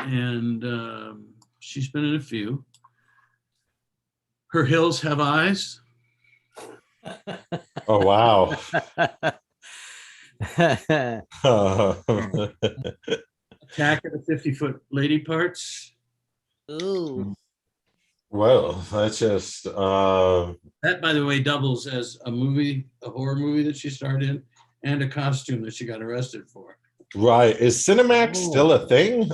and she's been in a few. Her Hills Have Eyes. Oh, wow. Attack of the 50-Foot Lady Parts. Ooh. Well, that's just That, by the way, doubles as a horror movie that she starred in, and a costume that she got arrested for. right. Is Cinemax still a thing?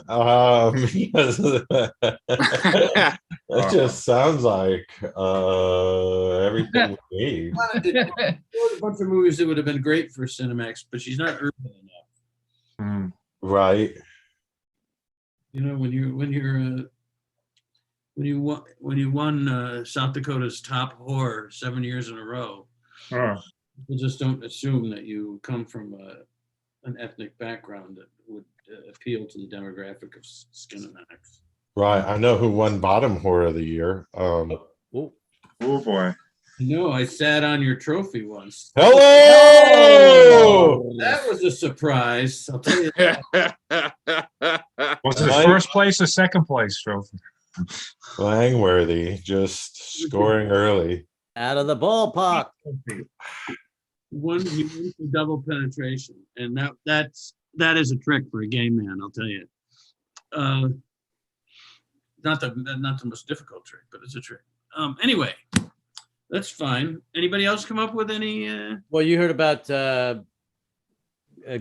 It just sounds like everything we need. There was a bunch of movies that would have been great for Cinemax, but she's not urban enough. Right. You know, when you won South Dakota's top horror 7 years in a row, people just don't assume that you come from an ethnic background that would appeal to the demographic of Cinemax. Right. I know who won bottom horror of the year. Oh boy. No, I sat on your trophy once. Hello! That was a surprise. I'll tell you that. Was it first place or second place trophy? Langworthy just scoring early. Out of the ballpark. He won for double penetration, and that is a trick for a gay man. I'll tell you. Not the most difficult trick, but it's a trick. Anyway, that's fine. Anybody else come up with any? Well, you heard about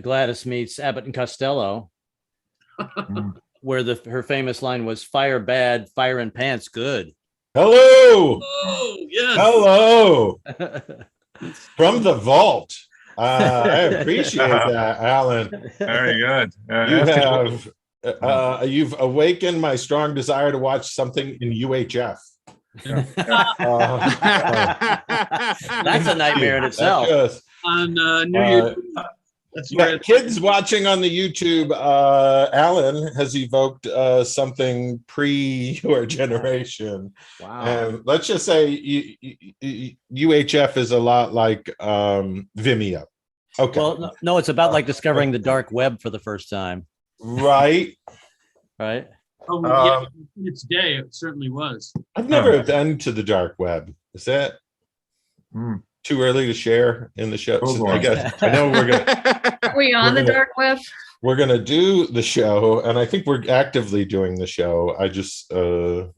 Gladys meets Abbott and Costello, where her famous line was "Fire bad, fire in pants good." Hello! Oh, yes. Hello! From the vault. I appreciate that, Alan. Very good. You've awakened my strong desire to watch something in UHF. That's a nightmare in itself. On New Year's. That's where kids watching on the YouTube. Alan has evoked something pre your generation. Wow. And let's just say UHF is a lot like Vimeo. Okay. Well, no, it's about like discovering the dark web for the first time. Right. Right. Oh, yeah, its day, it certainly was. I've never been to the dark web. Is that too early to share in the show? So I guess I know we're gonna. Are we on the dark web? We're gonna do the show, and I think we're actively doing the show. I just I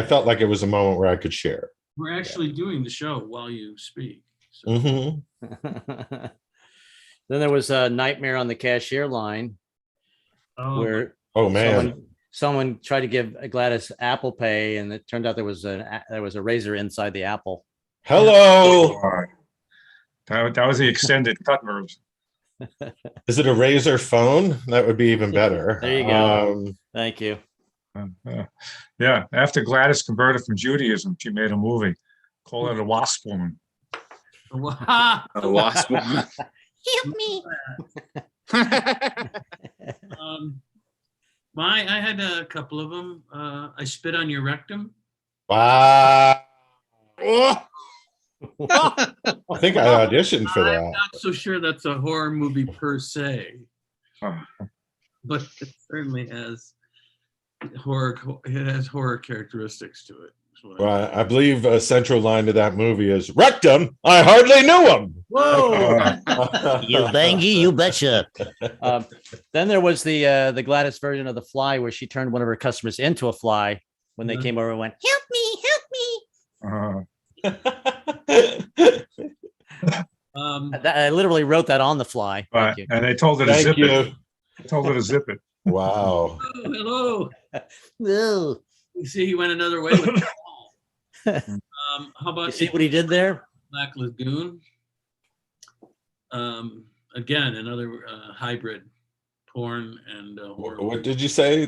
felt like it was a moment where I could share. We're actually doing the show while you speak. So. Mm-hmm. Then there was a Nightmare on the Cashier line, where someone tried to give Gladys Apple Pay, and it turned out there was a razor inside the apple. Hello. That was the extended cut version. Is it a razor phone? That would be even better. There you go. Thank you. Yeah, after Gladys converted from Judaism, she made a movie. Call it A Wasp Woman. A wasp woman. Help me. I had a couple of them. I Spit on Your Rectum. Wow. I think I auditioned for that. I'm not so sure that's a horror movie per se, but it certainly has horror. It has horror characteristics to it. Well, I believe a central line to that movie is "Rectum. I hardly knew him." Whoa! You bangy, you betcha. Then there was the Gladys version of The Fly, where she turned one of her customers into a fly when they came over and went, "Help me, help me." I literally wrote that on the fly. Thank you. And they told her to zip it. They told her to zip it. Wow. Oh, hello. No. You see, he went another way with the ball. How about you see what he did there? Black Lagoon. Again, another hybrid porn and horror. What did you say?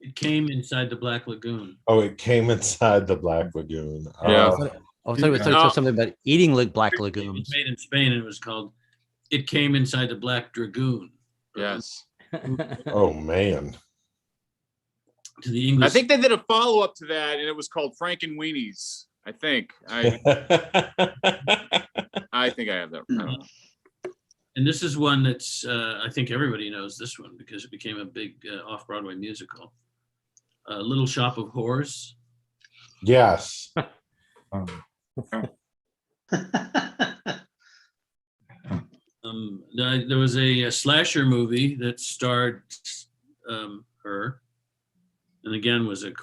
It came inside the Black Lagoon. Oh, it came inside the Black Lagoon. Yeah. I thought it was something about eating Black Lagoons. It was made in Spain, and it was called "It Came Inside the Black Dragoon." Yes. Oh man. To the English. I think they did a follow-up to that, and it was called Frankenweenies. I think. I think I have that. I don't know. And this is one that's, I think everybody knows this one because it became a big off-Broadway musical. Little Shop of Horrors. Yes. There was a slasher movie that starred her, and again was a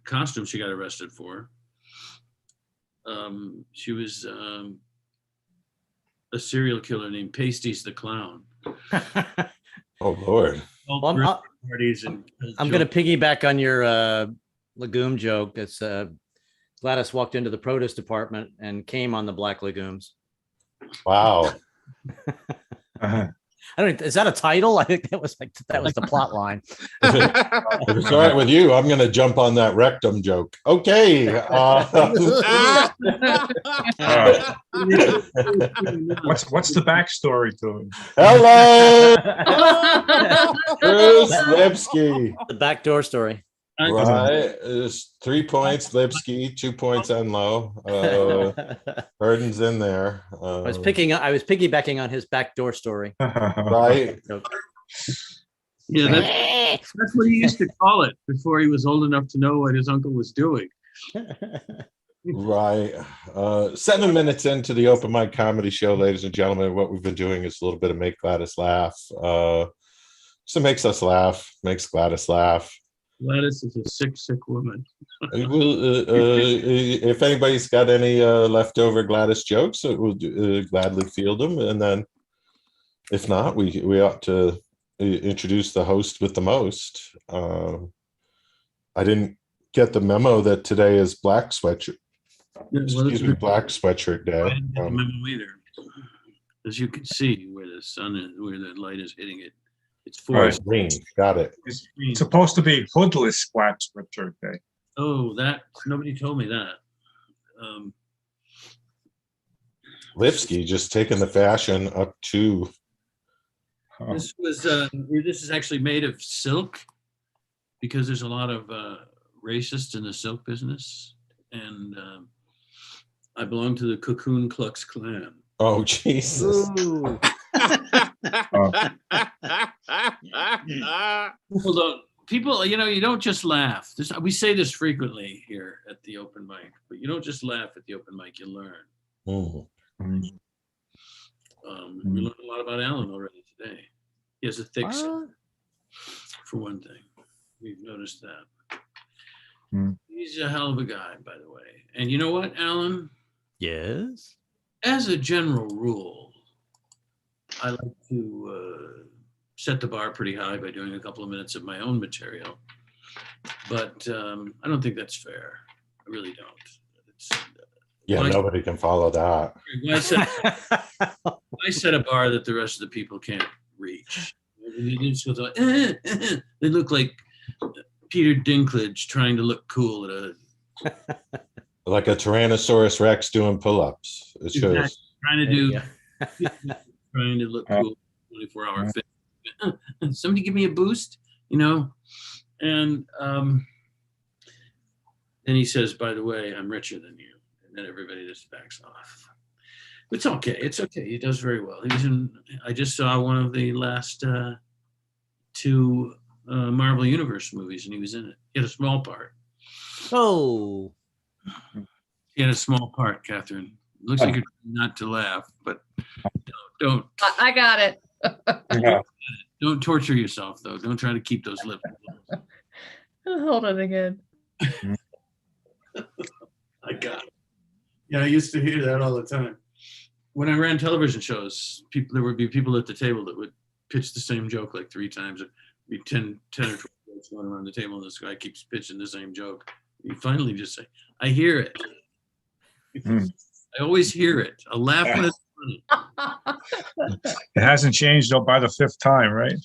costume she got arrested for. She was a serial killer named Pasties the Clown. Oh Lord. Well, I'm going to piggyback on your legume joke. It's Gladys walked into the produce department and came on the black legumes. Wow. I don't. Is that a title? I think that was the plot line. If it's all right with you, I'm going to jump on that rectum joke. Okay. What's the backstory to it? Hello, Bruce Lipsky. The backdoor story. Right. There's 3 points, Lipsky, 2 points, Enlow. Burden's in there. I was piggybacking on his backdoor story. Right. Yeah, that's what he used to call it before he was old enough to know what his uncle was doing. Right. 7 minutes into the open mic comedy show, ladies and gentlemen, what we've been doing is a little bit of make Gladys laugh. So it makes us laugh, makes Gladys laugh. Gladys is a sick woman. If anybody's got any leftover Gladys jokes, we'll gladly field them. And then if not, we ought to introduce the host with the most. I didn't get the memo that today is Black Sweatshirt. Black Sweatshirt Day. I didn't get the memo either. As you can see, where the sun is, where the light is hitting it, it's forest green. Got it. It's supposed to be hoodless Black Sweatshirt Day. Oh, that nobody told me that. Lipsky just taking the fashion up to. This is actually made of silk because there's a lot of racists in the silk business, and I belong to the Cocoon Klux Klan. Oh Jesus! People, you don't just laugh. We say this frequently here at the open mic, but you don't just laugh at the open mic. You learn. We learned a lot about Alan already today. He has a thick skin, for one thing. We've noticed that. He's a hell of a guy, by the way. And you know what, Alan? Yes. As a general rule, I like to set the bar pretty high by doing a couple of minutes of my own material. But I don't think that's fair. I really don't. Nobody can follow that. I set a bar that the rest of the people can't reach. They look like Peter Dinklage trying to look cool at like a Tyrannosaurus Rex doing pull-ups. It shows. Exactly. Trying to look cool, 24-hour fit. Somebody give me a boost, And then he says, by the way, I'm richer than you. And then everybody just backs off. It's okay. It's okay. He does very well. I just saw one of the last 2 Marvel Universe movies, and he was in it. He had a small part. Oh. He had a small part, Catherine. Looks like you're trying not to laugh, but don't. I got it. Don't torture yourself, though. Don't try to keep those lips closed. Hold on again. I got it. Yeah, I used to hear that all the time. When I ran television shows, there would be people at the table that would pitch the same joke like 3 times. It'd be 10 or 12 jokes going around the table, and this guy keeps pitching the same joke. You finally just say, I hear it. I always hear it. A laugh when it's funny. It hasn't changed though by the 5th time, right?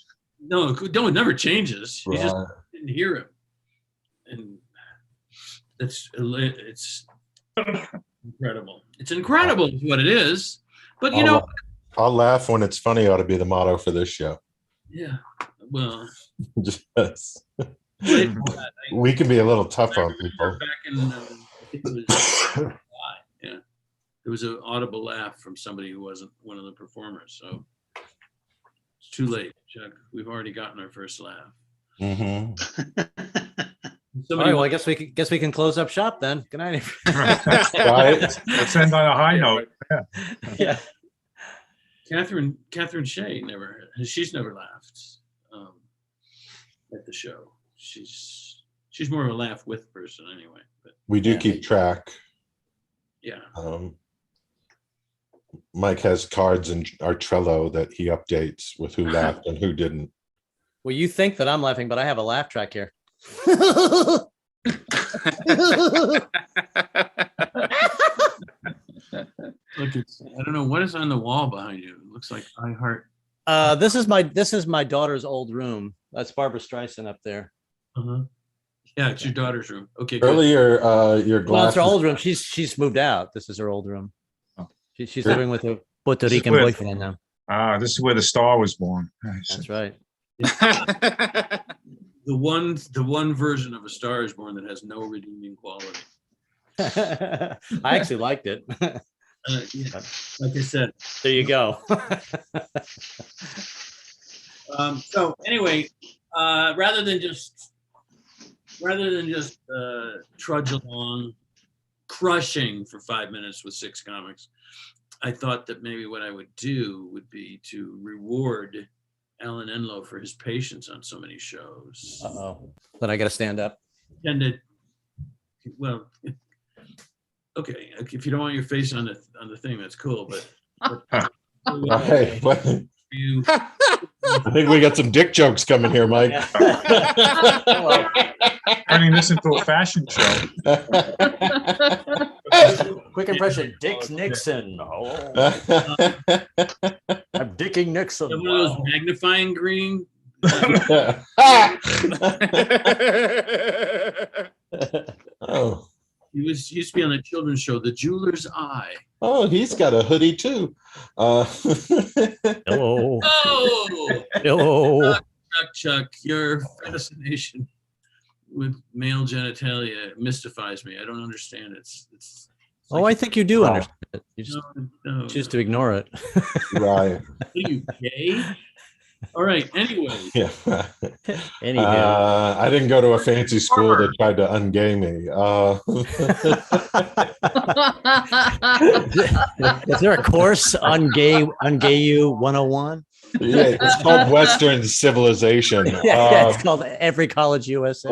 No, it never changes. You just didn't hear him. And it's incredible. It's incredible is what it is. But I'll laugh when it's funny ought to be the motto for this show. Yeah. Well, just we can be a little tough on people. Back in I think it was July, there was an audible laugh from somebody who wasn't one of the performers. So it's too late, Chuck. We've already gotten our first laugh. Mhm. All right, well, I guess we can close up shop then. Good night. Right. Let's end on a high note. Yeah. Yeah. Catherine Shea she's never laughed at the show. She's more of a laugh with person anyway. But We do Yeah. keep track. yeah, Mike has cards in our Trello that he updates with who laughed and who didn't. Well, you think that I'm laughing, but I have a laugh track here. look, I don't know what is on the wall behind you. It looks like I Heart. This is my daughter's old room. That's Barbara Streisand up there. Uh-huh. Yeah, it's your daughter's room. Okay, good. Earlier, your Well, it's glasses. her old room. She's moved out. This is her old room. Oh. She's Sure. living with a Puerto This is Rican where- boyfriend now. This is where the star was born. That's right. The one version of A Star Is Born that has no redeeming quality. I actually liked it. Yeah, like I said. There you go. So anyway, rather than just trudge along, crushing for 5 minutes with 6 comics, I thought that maybe what I would do would be to reward Alan Enlow for his patience on so many shows. Uh-oh. Then I got to stand up. And well, okay, if you don't want your face on the thing, that's cool. But Hey, what? you, I think we got some dick jokes coming here, Mike. Turning this into a fashion show. Quick impression, Dick Nixon. Oh, I'm dicking Nixon. one of those magnifying green. Oh, He used to be on a children's show, The Jeweler's Eye. oh, he's got a hoodie too. Hello. Oh, Hello. Chuck, your fascination with male genitalia mystifies me. I don't understand it. It's Oh, I think you do Wow. understand it. You just no. choose to ignore it. Right. Are you gay? All right. Anyway, Yeah. Anywho. I didn't go to a fancy school that tried to ungay me. Is there a course on gay you 101? Yeah, it's called Western civilization. Yeah, it's called Every College USA.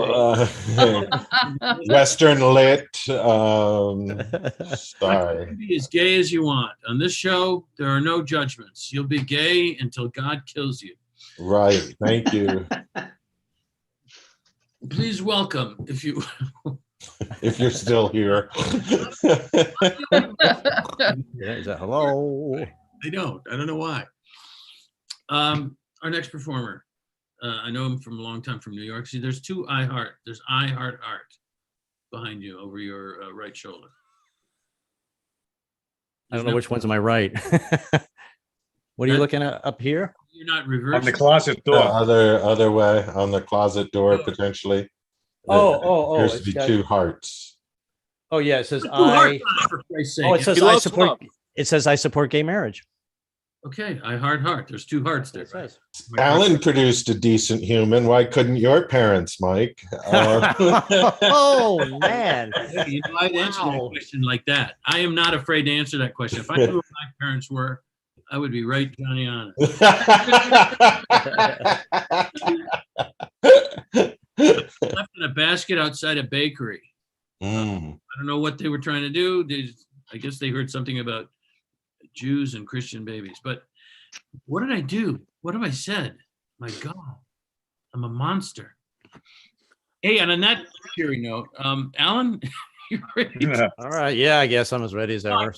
Western lit. Sorry. be as gay as you want. On this show, there are no judgments. You'll be gay until God kills you. Right. Thank you. Please welcome, if you. If you're still here. Yeah, is that hello? I don't know why. Our next performer, I know him from a long time from New York. See, there's two I Heart. There's I Heart Art behind you over your right shoulder. I don't know which one's on my right. What are you looking at up here? You're not On reversing. the closet The door. other way on the closet door, potentially. Oh, There's it's to be got- 2 hearts. Oh yeah, it says Two hearts I. on it, for Christ's sake. Oh, it says He I loves support. love. It says I support gay marriage. Okay, I Heart. There's 2 hearts there. It says. Alan produced a decent human. Why couldn't your parents, Mike? Oh man. Hey, you know, I'd answer that Wow. question like that. I am not afraid to answer that question. If I knew who my parents were, I would be right Johnny on it. Left in a basket outside a bakery. Mm. I don't know what they were trying to do. I guess they heard something about Jews and Christian babies. But what did I do? What have I said? My God, I'm a monster. Hey, and on that cheery note, Alan, you ready? Yeah. All right. Yeah, I guess I'm as ready as ever.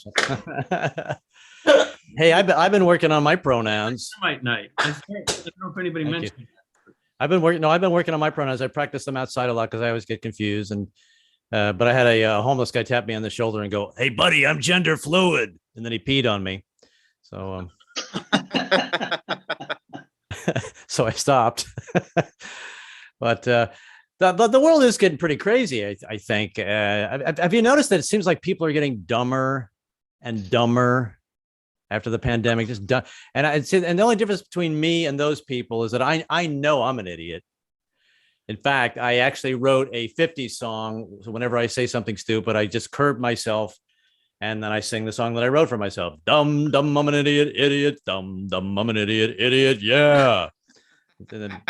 Hey, I've been working on my pronouns. Dynamite night. I don't know if anybody Thank you. mentioned. I've been working on my pronouns. I practice them outside a lot because I always get confused. And but I had a homeless guy tap me on the shoulder and go, "Hey, buddy, I'm gender fluid," and then he peed on me. So so I stopped. But the world is getting pretty crazy. I think. Have you noticed that it seems like people are getting dumber and dumber after the pandemic, just done. And the only difference between me and those people is that I know I'm an idiot. In fact, I actually wrote a 50s song. So whenever I say something stupid, I just curb myself. And then I sing the song that I wrote for myself. Dumb, dumb, I'm an idiot, idiot. Dumb, dumb, I'm an idiot, idiot. Yeah. And then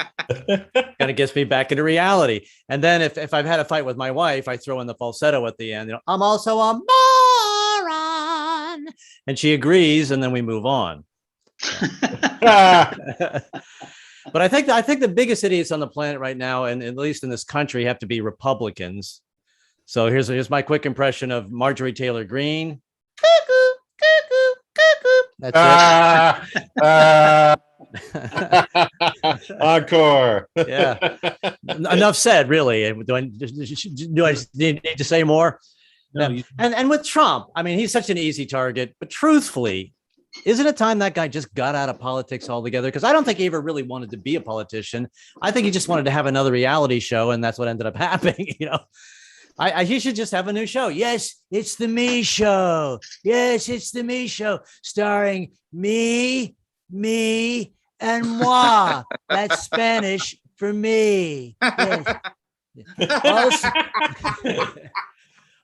kind of gets me back into reality. And then if I've had a fight with my wife, I throw in the falsetto at the end. I'm also a moron. And she agrees, and then we move on. But I think the biggest idiots on the planet right now, and at least in this country, have to be Republicans. So here's my quick impression of Marjorie Taylor Greene. Cuckoo, cuckoo, cuckoo. That's it. Encore. Yeah. Enough said, really. Do I need to say more? No, and with Trump, I mean, he's such an easy target. But truthfully, isn't it time that guy just got out of politics altogether? Because I don't think he ever really wanted to be a politician. I think he just wanted to have another reality show, and that's what ended up happening. He should just have a new show. Yes, it's the Me Show. Yes, it's the Me Show, starring me, and moi. That's Spanish for me. Yes.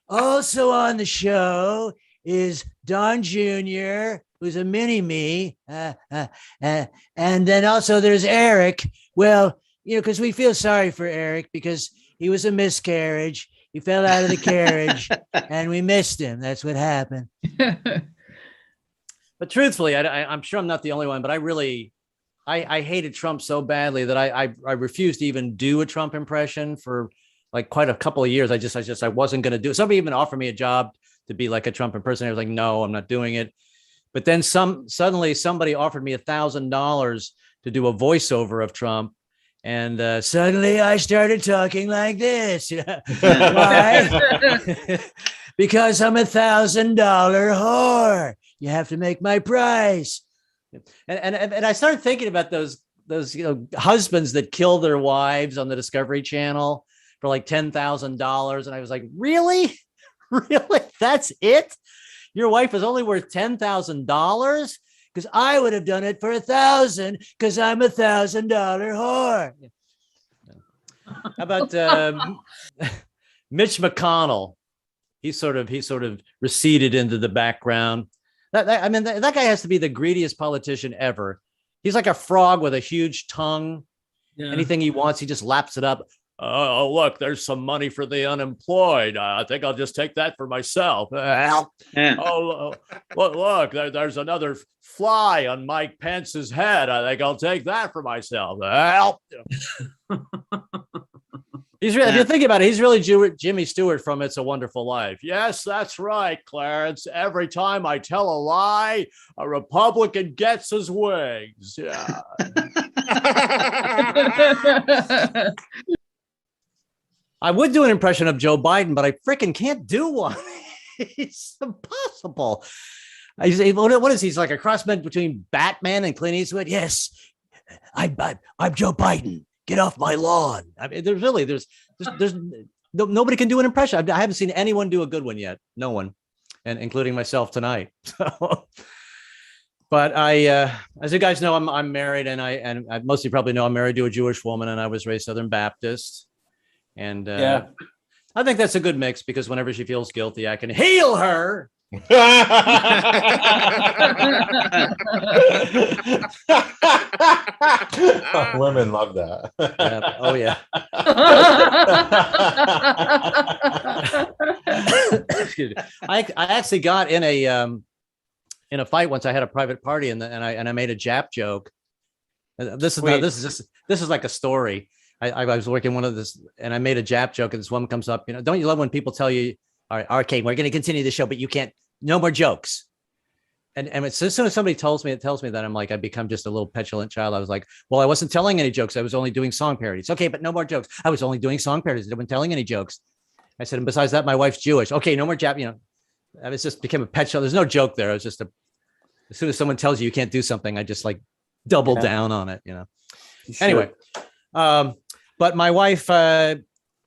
Also on the show is Don Jr., who's a mini me. And then also there's Eric. Well, because we feel sorry for Eric because he was a miscarriage. He fell out of the carriage and we missed him. That's what happened. But truthfully, I'm sure I'm not the only one, but I hated Trump so badly that I refused to even do a Trump impression for like quite a couple of years. I wasn't going to do it. Somebody even offered me a job to be like a Trump impersonator. I was like, no, I'm not doing it. But then suddenly somebody offered me $1,000 to do a voiceover of Trump. And suddenly I started talking like this. Why? Because I'm $1,000 whore. You have to make my price. And I started thinking about those husbands that kill their wives on the Discovery Channel for like $10,000. And I was like, really? Really? That's it? Your wife is only worth $10,000? Because I would have done it for $1,000 because I'm $1,000 whore. How about Mitch McConnell? He sort of receded into the background. That guy has to be the greediest politician ever. He's like a frog with a huge tongue. Yeah. Anything he wants, he just laps it up. Oh, look, there's some money for the unemployed. I think I'll just take that for myself. Oh, look, there's another fly on Mike Pence's head. I think I'll take that for myself. If you think about it, he's really Jimmy Stewart from It's a Wonderful Life. Yes, that's right, Clarence. Every time I tell a lie, a Republican gets his wings. Yeah. I would do an impression of Joe Biden, but I freaking can't do one. It's impossible. What is he? He's like a cross between Batman and Clint Eastwood. Yes, I'm Joe Biden. Get off my lawn. I mean, there's nobody can do an impression. I haven't seen anyone do a good one yet. No one, and including myself tonight. So, but as you guys know, I'm married, and I mostly probably know I'm married to a Jewish woman, and I was raised Southern Baptist. And I think that's a good mix because whenever she feels guilty, I can heal her. Women love that. Yeah. Oh yeah. Excuse me. I actually got in a fight once. I had a private party and I made a Jap joke. This is like a story. I was working one of this and I made a Jap joke and this woman comes up, don't you love when people tell you, all right, okay, we're going to continue the show, but you can't, no more jokes. And as soon as somebody tells me that, I'm like, I become just a little petulant child. I was like, well, I wasn't telling any jokes. I was only doing song parodies. Okay, but no more jokes. I was only doing song parodies. I wasn't telling any jokes. I said, and besides that, my wife's Jewish. Okay, no more Jap, I was just became a petulant. There's no joke there. I was just as soon as someone tells you can't do something, I just like double down on it, Sure. Anyway, but my wife,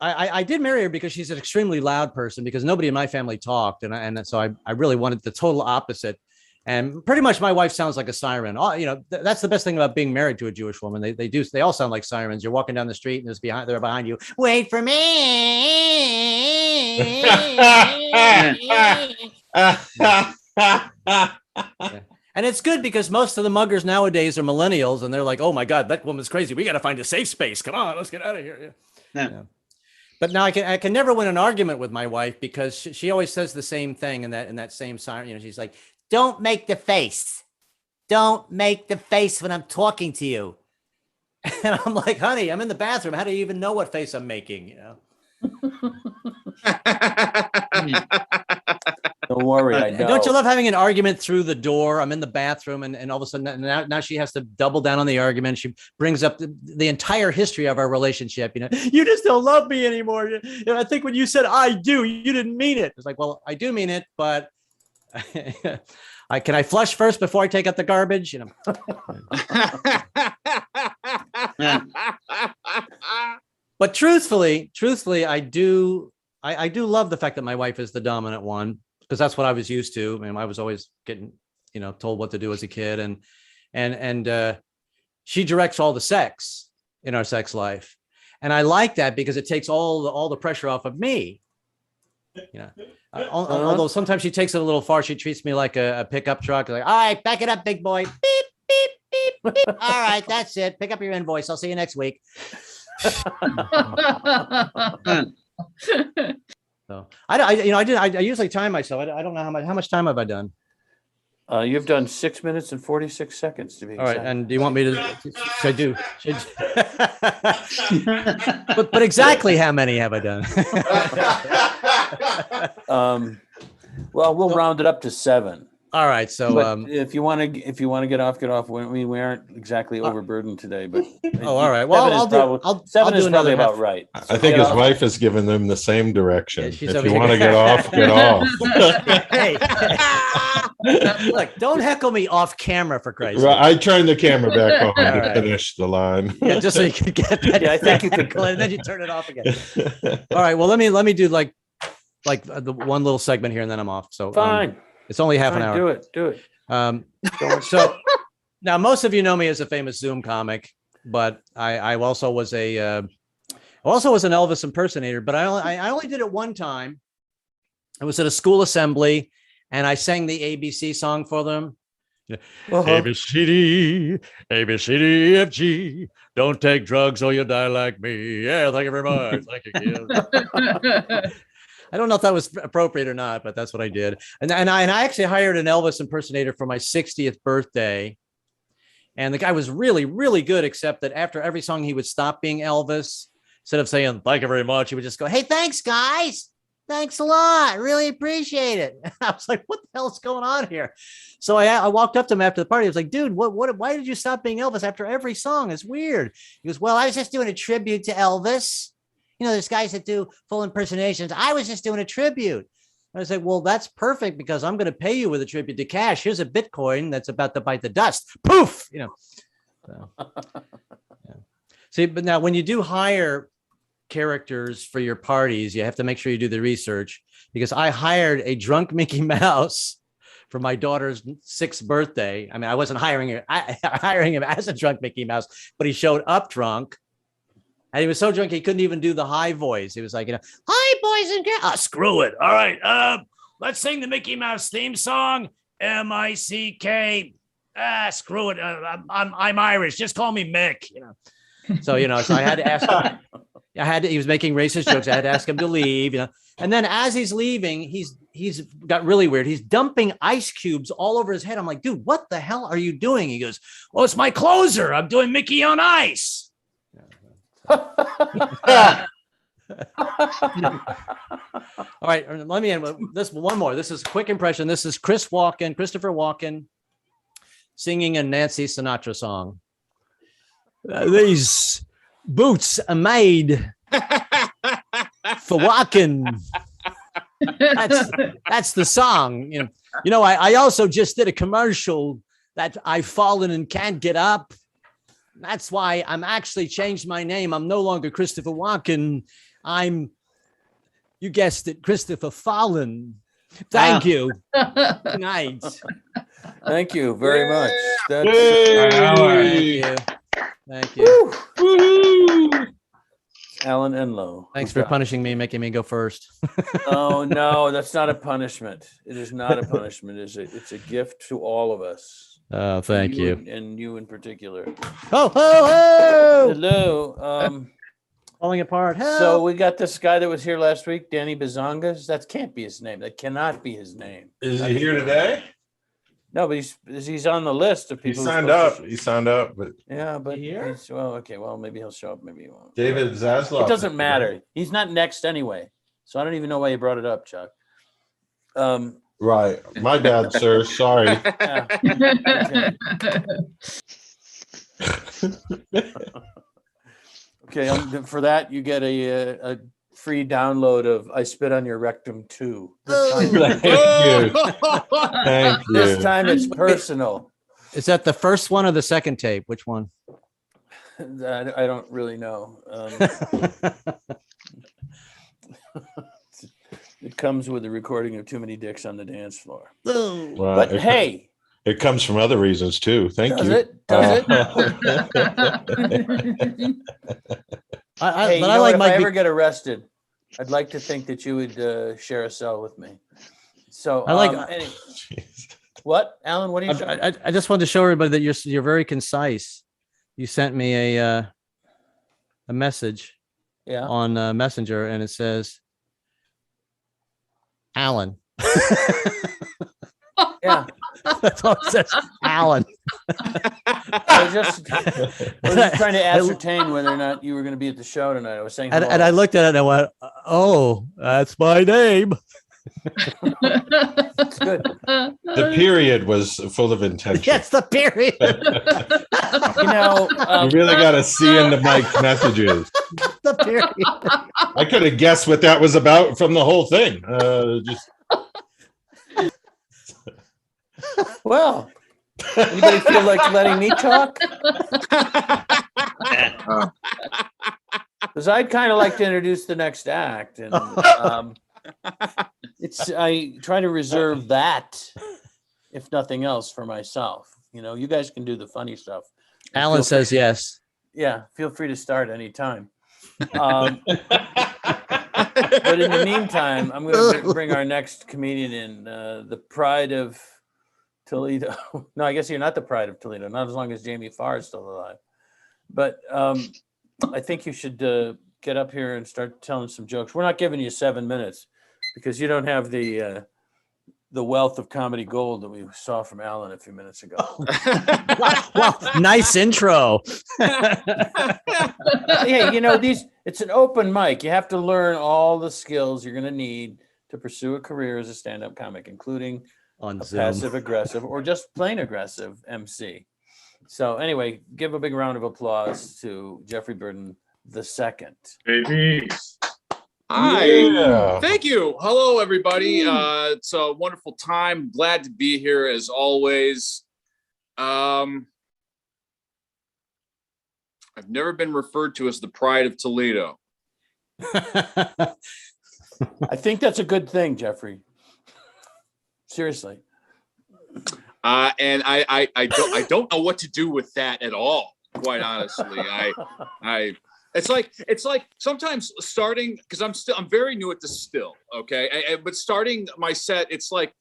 I did marry her because she's an extremely loud person, because nobody in my family talked. And so I really wanted the total opposite. And pretty much my wife sounds like a siren. That's the best thing about being married to a Jewish woman. They all sound like sirens. You're walking down the street and they're behind you. Wait for me. And it's good because most of the muggers nowadays are millennials, and they're like, "Oh my God, that woman's crazy. We got to find a safe space. Come on, let's get out of here." Yeah. But now I can never win an argument with my wife, because she always says the same thing in that same siren. She's like, "Don't make the face. Don't make the face when I'm talking to you." And I'm like, "Honey, I'm in the bathroom. How do you even know what face I'm making?" Don't worry, I know. Don't you love having an argument through the door? I'm in the bathroom, and all of a sudden now she has to double down on the argument. She brings up the entire history of our relationship. You just don't love me anymore. I think when you said "I do," you didn't mean it. It's like, well, I do mean it, but can I flush first before I take out the garbage? But truthfully, I do love the fact that my wife is the dominant one, because that's what I was used to. I mean, I was always getting, told what to do as a kid, and she directs all the sex in our sex life, and I like that because it takes all the pressure off of me. Although sometimes she takes it a little far. She treats me like a pickup truck. Like, all right, back it up, big boy. Beep, beep, beep, beep. All right, that's it. Pick up your invoice. I'll see you next week. So I usually time myself. I don't know how much time have I done? You've done 6 minutes and 46 seconds to be exact. All right, and do you want me to? Should but exactly how many have I done? Well, we'll round it up to 7. All right, so but if you want to get off. We aren't exactly overburdened today, but all right. Well, seven is probably about right. I think his wife has given them the same direction. Yeah, if you want to get off, get off. Hey, look, don't heckle me off camera, for Christ's sake. Right, I turned the camber back on to right. finish the line. Yeah, just so you can get that. Yeah, I think you could, and then you turn it off again. All right. Well, let me do like the one little segment here, and then I'm off. So fine. It's only half an hour. Do it. So now most of you know me as a famous Zoom comic, but I also was an Elvis impersonator, but I only did it one time. I was at a school assembly and I sang the ABC song for them. A, B, C, D, A, B, C, D, F, G. Don't take drugs or you'll die like me. Yeah, thank you very much. Thank you, kid. I don't know if that was appropriate or not, but that's what I did. And I actually hired an Elvis impersonator for my 60th birthday. And the guy was really, really good, except that after every song, he would stop being Elvis. Instead of saying, "Thank you very much," he would just go, "Hey, thanks, guys. Thanks a lot. Really appreciate it." And I was like, what the hell is going on here? So I walked up to him after the party. I was like, "Dude, why did you stop being Elvis after every song? It's weird." He goes, "Well, I was just doing a tribute to Elvis. There's guys that do full impersonations. I was just doing a tribute." I was like, "Well, that's perfect because I'm going to pay you with a tribute to cash. Here's a Bitcoin that's about to bite the dust." Poof. So, yeah. See, but now when you do hire characters for your parties, you have to make sure you do the research, because I hired a drunk Mickey Mouse for my daughter's 6th birthday. I mean, I wasn't hiring him as a drunk Mickey Mouse, but he showed up drunk. And he was so drunk he couldn't even do the high voice. He was like, "Hi, boys and girls." Screw it. All right, let's sing the Mickey Mouse theme song. M-I-C-K. Screw it. I'm Irish. Just call me Mick. So so I had to ask him. He was making racist jokes. I had to ask him to leave. And then as he's leaving, he's got really weird. He's dumping ice cubes all over his head. I'm like, "Dude, what the hell are you doing?" He goes, "Oh, it's my closer. I'm doing Mickey on Ice." All right, let me end with this one more. This is a quick impression. This is Christopher Walken singing a Nancy Sinatra song. These boots are made for walking. That's the song. I also just did a commercial that I've fallen and can't get up. That's why I'm actually changed my name. I'm no longer Christopher Walken. I'm, you guessed it, Christopher Fallon. Thank you. Good night. Thank you very much. That's Thank you. Thank you. Woohoo! Alan Enlow. Thanks for punishing me and making me go first. Oh no, that's not a punishment. It is not a punishment. It's a gift to all of us. Oh, thank you. And you in particular. Ho, ho, ho! Hello. Falling apart. Help. So we got this guy that was here last week, Danny Bazongas. That can't be his name. That cannot be his name. Is he here today? No, but he's on the list of He people. signed up. He signed up, but Yeah, but Here? well, okay. Well, maybe he'll show up. Maybe he won't. David Zasloff. It doesn't matter. He's not next anyway. So I don't even know why you brought it up, Chuck. Right. My bad, sir. Sorry. Yeah. Okay, for that you get a free download of "I Spit on Your Rectum 2." Thank you. Thank This you. time it's personal. Is that the first one or the second tape? Which one? I don't really know. It comes with a recording of Too Many Dicks on the Dance Floor. Well, But hey, it comes from other reasons too. Thank does you. it? Does it? Hey, you know what? If I ever get arrested, I'd like to think that you would share a cell with me. So I like. what, Alan? What are you? I just wanted to show everybody that you're very concise. You sent me a message on Messenger, and it says, Alan. Yeah. That's all it says, Alan. I was just trying to ascertain whether or not you were going to be at the show tonight. I was saying, and I looked at it and I went, oh, that's my name. It's good. The period was full of intention. Yes, the period. You know, You really got to see in the Mike's messages. The period. I could have guessed what that was about from the whole thing. Just well, anybody feel like letting me talk? Because I'd kind of like to introduce the next act, and I try to reserve that, if nothing else, for myself. You know, you guys can do the funny stuff. Alan says yes. Yeah, feel free to start anytime. But in the meantime, I'm going to bring our next comedian in, the pride of Toledo. No, I guess you're not the pride of Toledo, not as long as Jamie Farr is still alive. But I think you should get up here and start telling some jokes. We're not giving you 7 minutes because you don't have the wealth of comedy gold that we saw from Alan a few minutes ago. Wow, nice intro. Hey, you know, it's an open mic. You have to learn all the skills you're going to need to pursue a career as a stand-up comic, including On a Zoom. passive-aggressive or just plain aggressive MC. So anyway, give a big round of applause to Jeffrey Burton II. Babies. Hi. Yeah. Thank you. Hello, everybody. It's a wonderful time. Glad to be here as always. I've never been referred to as the pride of Toledo. I think that's a good thing, Jeffrey. Seriously. And I don't know what to do with that at all. Quite honestly, it's like sometimes starting, because I'm very new at this still. Okay. But starting my set, it's like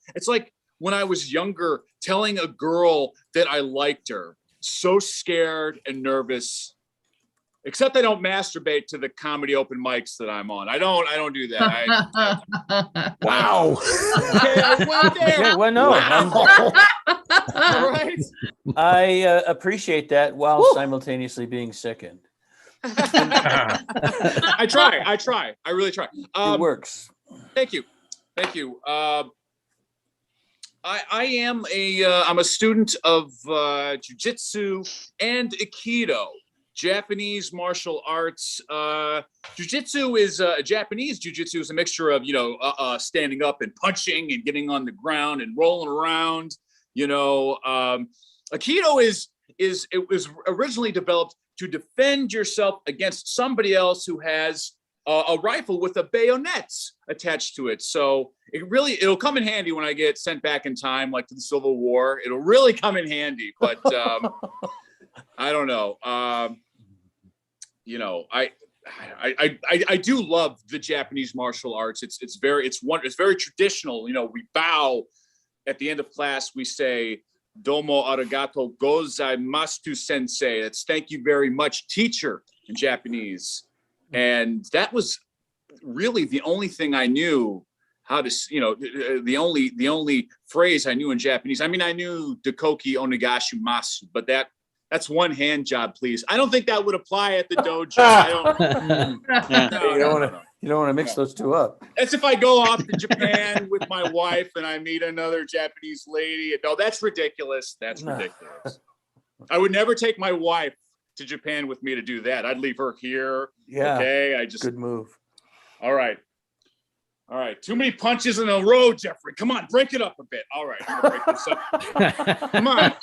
when I was younger, telling a girl that I liked her, so scared and nervous. Except I don't masturbate to the comedy open mics that I'm on. I don't do that. Wow. Okay, I went there. Yeah, well, no. Wow. All right. I appreciate that while simultaneously being sickened. I try. I really try. It works. Thank you. I am I'm a student of jiu-jitsu and Aikido, Japanese martial arts. Jiu-jitsu is Japanese jiu-jitsu is a mixture of, standing up and punching and getting on the ground and rolling around. Aikido is it was originally developed to defend yourself against somebody else who has a rifle with a bayonet attached to it. So it'll come in handy when I get sent back in time, like to the Civil War. It'll really come in handy, but I don't know. I do love the Japanese martial arts. It's very traditional. You know, we bow at the end of class. We say "Domo arigato gozaimasu sensei." That's thank you very much, teacher, in Japanese. And that was really the only thing I knew how to, the only phrase I knew in Japanese. I mean, I knew "Dakoki onegashimasu," but that's one hand job, please. I don't think that would apply at the dojo. You don't want to mix those two up. That's if I go off to Japan with my wife and I meet another Japanese lady. No, that's ridiculous. That's ridiculous. I would never take my wife to Japan with me to do that. I'd leave her here. Yeah. Okay. Good move. All right. Too many punches in a row, Jeffrey. Come on, break it up a bit. All right. I'm gonna break this up. Come on.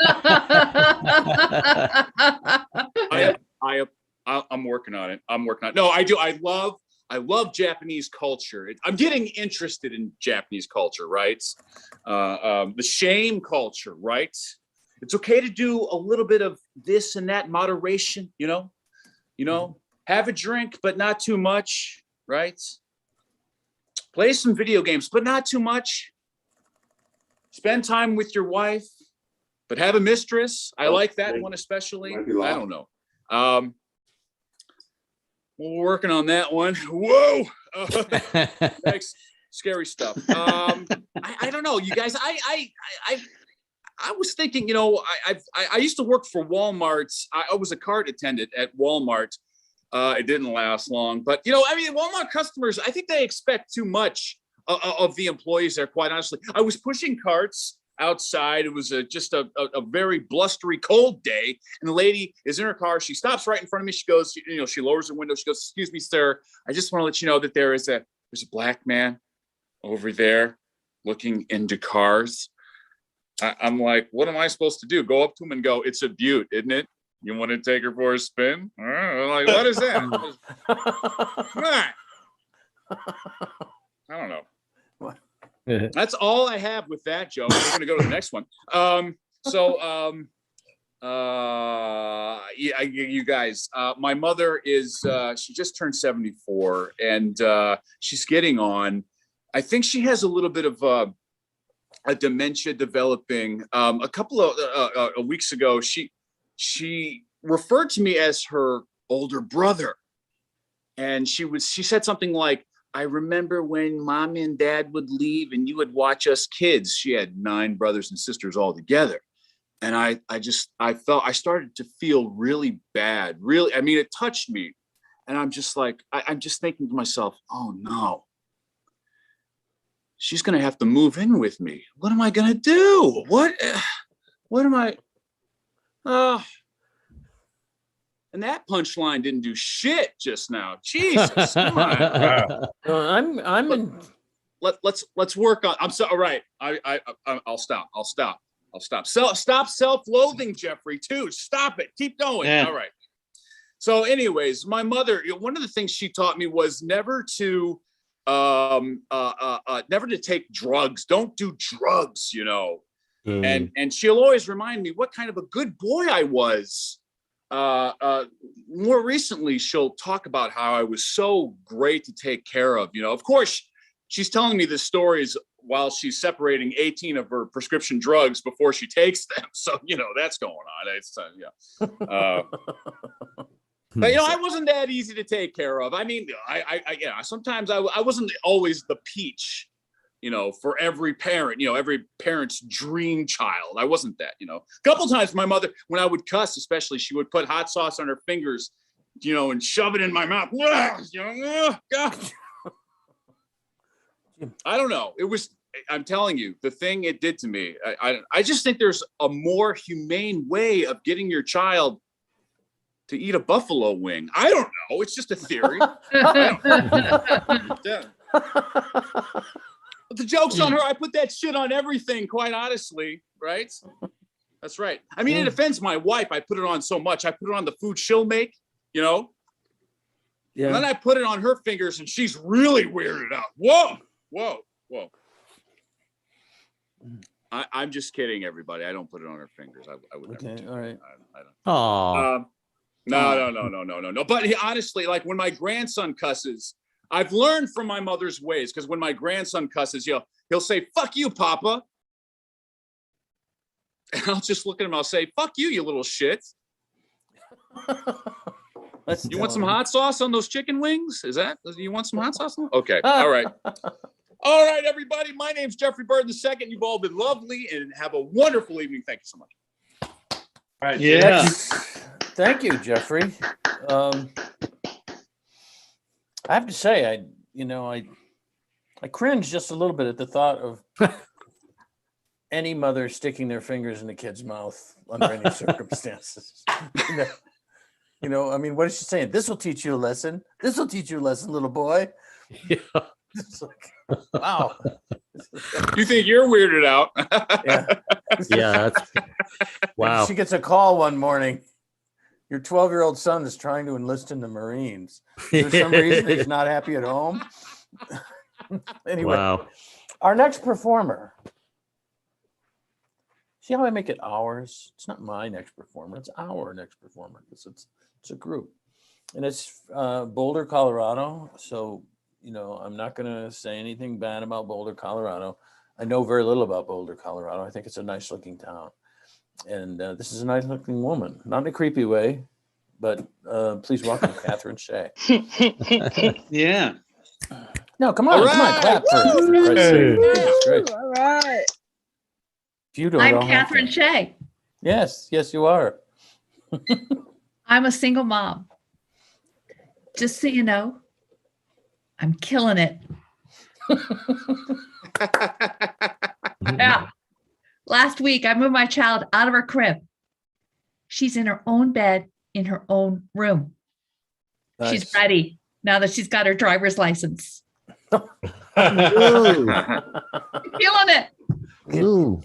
I'm working on it. No, I do. I love Japanese culture. I'm getting interested in Japanese culture, right? The shame culture, right? It's okay to do a little bit of this and that, moderation, have a drink, but not too much, right? Play some video games, but not too much. Spend time with your wife, but have a mistress. I like that one especially. I don't know. We're working on that one. Whoa. Thanks. Scary stuff. I don't know, you guys. I was thinking, I used to work for Walmart. I was a cart attendant at Walmart. It didn't last long, but Walmart customers, I think they expect too much of the employees there, quite honestly. I was pushing carts outside. It was just a very blustery, cold day. And the lady is in her car. She stops right in front of me. She goes, she lowers her window. She goes, "Excuse me, sir. I just want to let you know that there's a black man over there looking into cars." I'm like, what am I supposed to do? Go up to him and go, "It's a beaut, isn't it? You want to take her for a spin?" I'm like, what is that? I don't know. That's all I have with that joke. We're going to go to the next one. You guys, my mother is, she just turned 74 and she's getting on. I think she has a little bit of a dementia developing. A couple of weeks ago, she referred to me as her older brother. And she said something like, "I remember when mom and dad would leave and you would watch us kids." She had 9 brothers and sisters all together. And I started to feel really bad. Really, it touched me. And I'm just like, I'm just thinking to myself, oh no, she's going to have to move in with me. What am I going to do? What am I? And that punchline didn't do shit just now. Jesus, come on. I'm in. Let's work on. I'm so all right. I'll stop. Stop self-loathing, Jeffrey. Too. Stop it. Keep going. Yeah. All right. So, anyways, my mother. One of the things she taught me was never to take drugs. Don't do drugs. And she'll always remind me what kind of a good boy I was. More recently, she'll talk about how I was so great to take care of. Of course, she's telling me the stories while she's separating 18 of her prescription drugs before she takes them. So, that's going on. It's, but, I wasn't that easy to take care of. Sometimes I wasn't always the peach, for every parent, every parent's dream child. I wasn't that, A couple times my mother, when I would cuss, especially, she would put hot sauce on her fingers, and shove it in my mouth. God. I don't know. I'm telling you, the thing it did to me, I just think there's a more humane way of getting your child to eat a buffalo wing. I don't know. It's just a theory. The joke's on her. I put that shit on everything, quite honestly, right? That's right. I mean, it offends my wife. I put it on so much. I put it on the food she'll make, you know? Yeah. And then I put it on her fingers and she's really weirded out. Whoa. I'm just kidding, everybody. I don't put it on her fingers. I would never. Okay, all right. I don't. Oh, No. But honestly, like when my grandson cusses, I've learned from my mother's ways, because when my grandson cusses, he'll say, "Fuck you, Papa." And I'll just look at him. I'll say, "Fuck you, you little shit." You want some hot sauce on those chicken wings? You want some hot sauce? Okay. All right. All right, everybody. My name's Jeffrey Bird II. You've all been lovely and have a wonderful evening. Thank you so much. All right. Yeah. Thank you, Jeffrey. I have to say, I cringe just a little bit at the thought of any mother sticking their fingers in a kid's mouth under any circumstances. I mean, what is she saying? This will teach you a lesson. This will teach you a lesson, little boy. yeah. It's like, wow. You think you're weirded out? Yeah. Yeah. Wow. She gets a call one morning. Your 12-year-old son is trying to enlist in the Marines. For some reason, he's not happy at home. Anyway, Wow. our next performer. See how I make it ours? It's not my next performer. It's our next performer. It's a group. And it's Boulder, Colorado. So, I'm not going to say anything bad about Boulder, Colorado. I know very little about Boulder, Colorado. I think it's a nice looking town. And this is a nice looking woman, not in a creepy way, but please welcome Catherine Shea. Yeah. No, come on, clap for Christ's sake. Jesus Christ. All right. If you don't, I'm I'll have Catherine to. Shea. Yes, you are. I'm a single mom. Just so you know, I'm killing it. Yeah. Last week, I moved my child out of her crib. She's in her own bed in her own room. Nice. She's ready now that she's got her driver's license. Ooh. Feeling it. Ooh.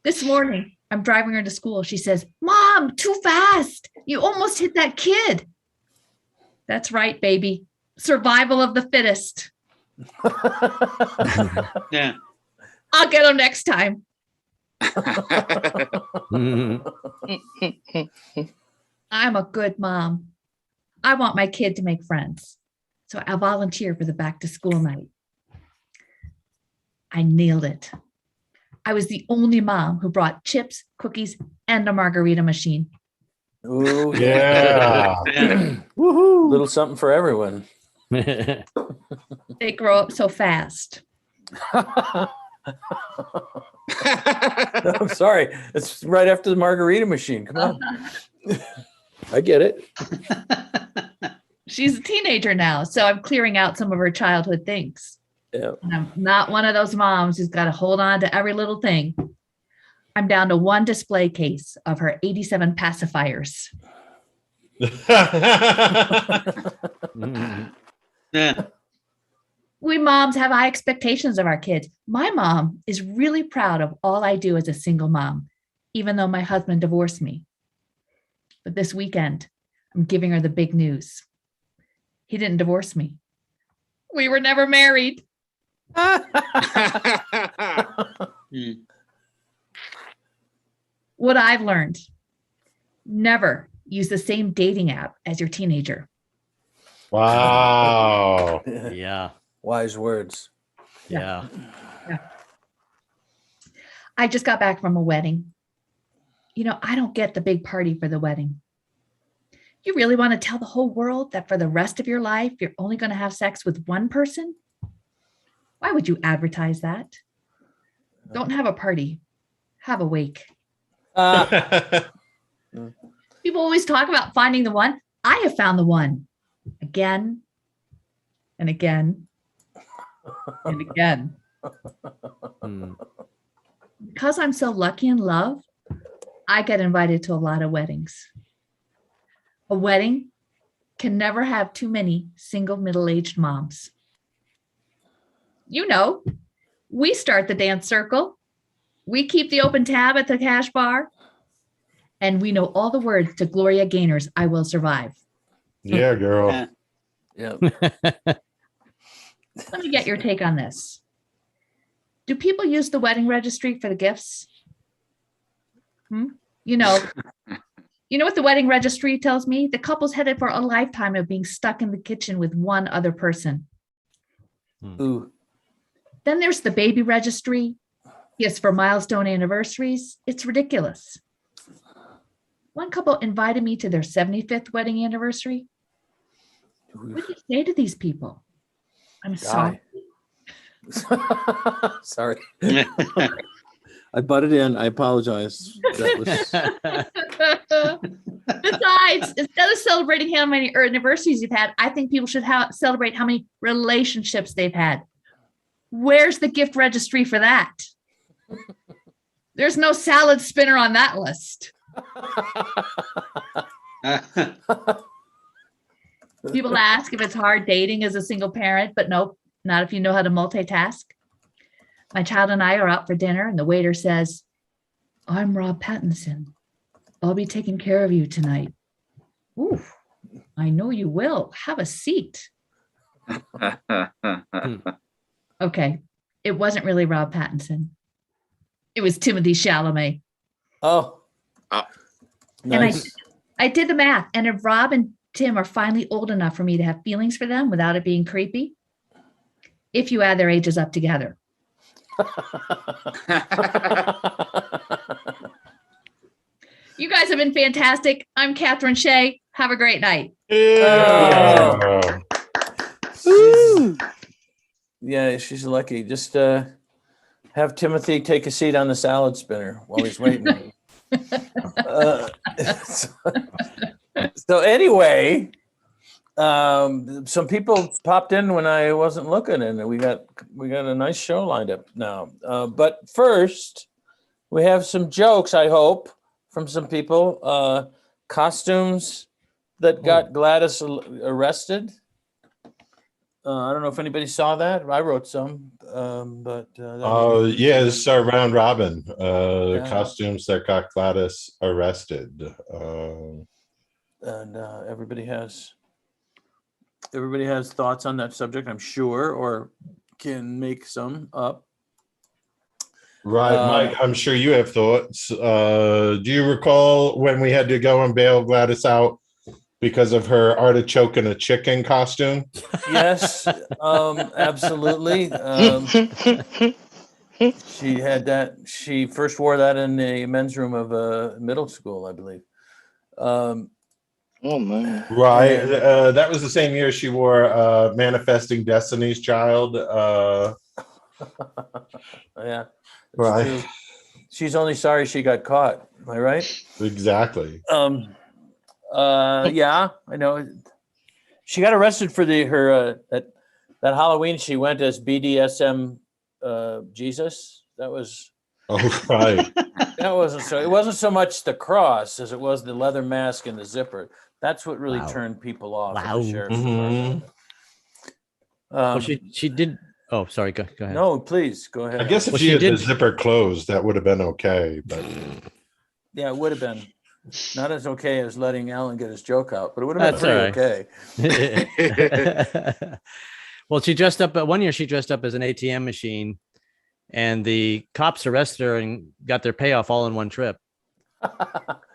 This morning, I'm driving her to school. She says, "Mom, too fast. You almost hit that kid." That's right, baby. Survival of the fittest. Yeah. I'll get him next time. I'm a good mom. I want my kid to make friends. So I volunteer for the back to school night. I nailed it. I was the only mom who brought chips, cookies, and a margarita machine. Ooh, Yeah. Woohoo. Little something for everyone. They grow up so fast. I'm sorry. It's right after the margarita machine. Come on. I get it. She's a teenager now, so I'm clearing out some of her childhood things. Yeah. And I'm not one of those moms who's got to hold on to every little thing. I'm down to one display case of her 87 pacifiers. Yeah. We moms have high expectations of our kids. My mom is really proud of all I do as a single mom, even though my husband divorced me. But this weekend, I'm giving her the big news. He didn't divorce me. We were never married. What I've learned, never use the same dating app as your teenager. Wow. Yeah. Wise words. Yeah. I just got back from a wedding. I don't get the big party for the wedding. You really want to tell the whole world that for the rest of your life, you're only going to have sex with one person? Why would you advertise that? Don't have a party. Have a wake. People always talk about finding the one. I have found the one again and again and again. Because I'm so lucky in love, I get invited to a lot of weddings. A wedding can never have too many single middle-aged moms. We start the dance circle. We keep the open tab at the cash bar. And we know all the words to Gloria Gaynor's I Will Survive. Yeah, girl. Yeah. Let me get your take on this. Do people use the wedding registry for the gifts? You know what the wedding registry tells me? The couple's headed for a lifetime of being stuck in the kitchen with one other person. Ooh. Then there's the baby registry. Gifts for milestone anniversaries. It's ridiculous. One couple invited me to their 75th wedding anniversary. What do you say to these people? I'm sorry. Sorry. I butted in. I apologize. That Besides, instead of celebrating how many anniversaries you've had, I think people should celebrate how many relationships they've had. Where's the gift registry for that? There's no salad spinner on that list. People ask if it's hard dating as a single parent, but nope, not if you know how to multitask. My child and I are out for dinner, and the waiter says, I'm Rob Pattinson. I'll be taking care of you tonight. Ooh, I know you will. Have a seat. Okay, it wasn't really Rob Pattinson. It was Timothy Chalamet. Oh. Nice. And I did the math, and if Rob and Tim are finally old enough for me to have feelings for them without it being creepy, if you add their ages up together. You guys have been fantastic. I'm Catherine Shea. Have a great night. Yeah. Yeah, she's lucky. Just have Timothy take a seat on the salad spinner while he's waiting. So anyway, some people popped in when I wasn't looking, and we got a nice show lined up now. But first, we have some jokes, I hope, from some people. Costumes that got Gladys arrested. I don't know if anybody saw that. I wrote some, but Yeah, this is our round robin. Costumes that got Gladys arrested. And everybody has thoughts on that subject, I'm sure, or can make some up. Right, Mike, I'm sure you have thoughts. Do you recall when we had to go and bail Gladys out because of her artichoke and a chicken costume? Yes, absolutely. She had that. She first wore that in the men's room of middle school, I believe. Oh man! Right, that was the same year she wore Manifesting Destiny's Child. Yeah, right. True. She's only sorry she got caught. Am I right? Exactly. Yeah, I know. She got arrested for that Halloween. She went as BDSM Jesus. That was. Oh right. That wasn't so. It wasn't so much the cross as it was the leather mask and the zipper. That's what really turned people off. Wow. The sheriff's department. Well, she did. Oh, sorry. Go ahead. No, please go ahead. I guess if she had the zipper closed, that would have been okay. But yeah, it would have been not as okay as letting Alan get his joke out, but it would have been pretty okay. Well, she dressed up. One year, she dressed up as an ATM machine, and the cops arrested her and got their payoff all in one trip.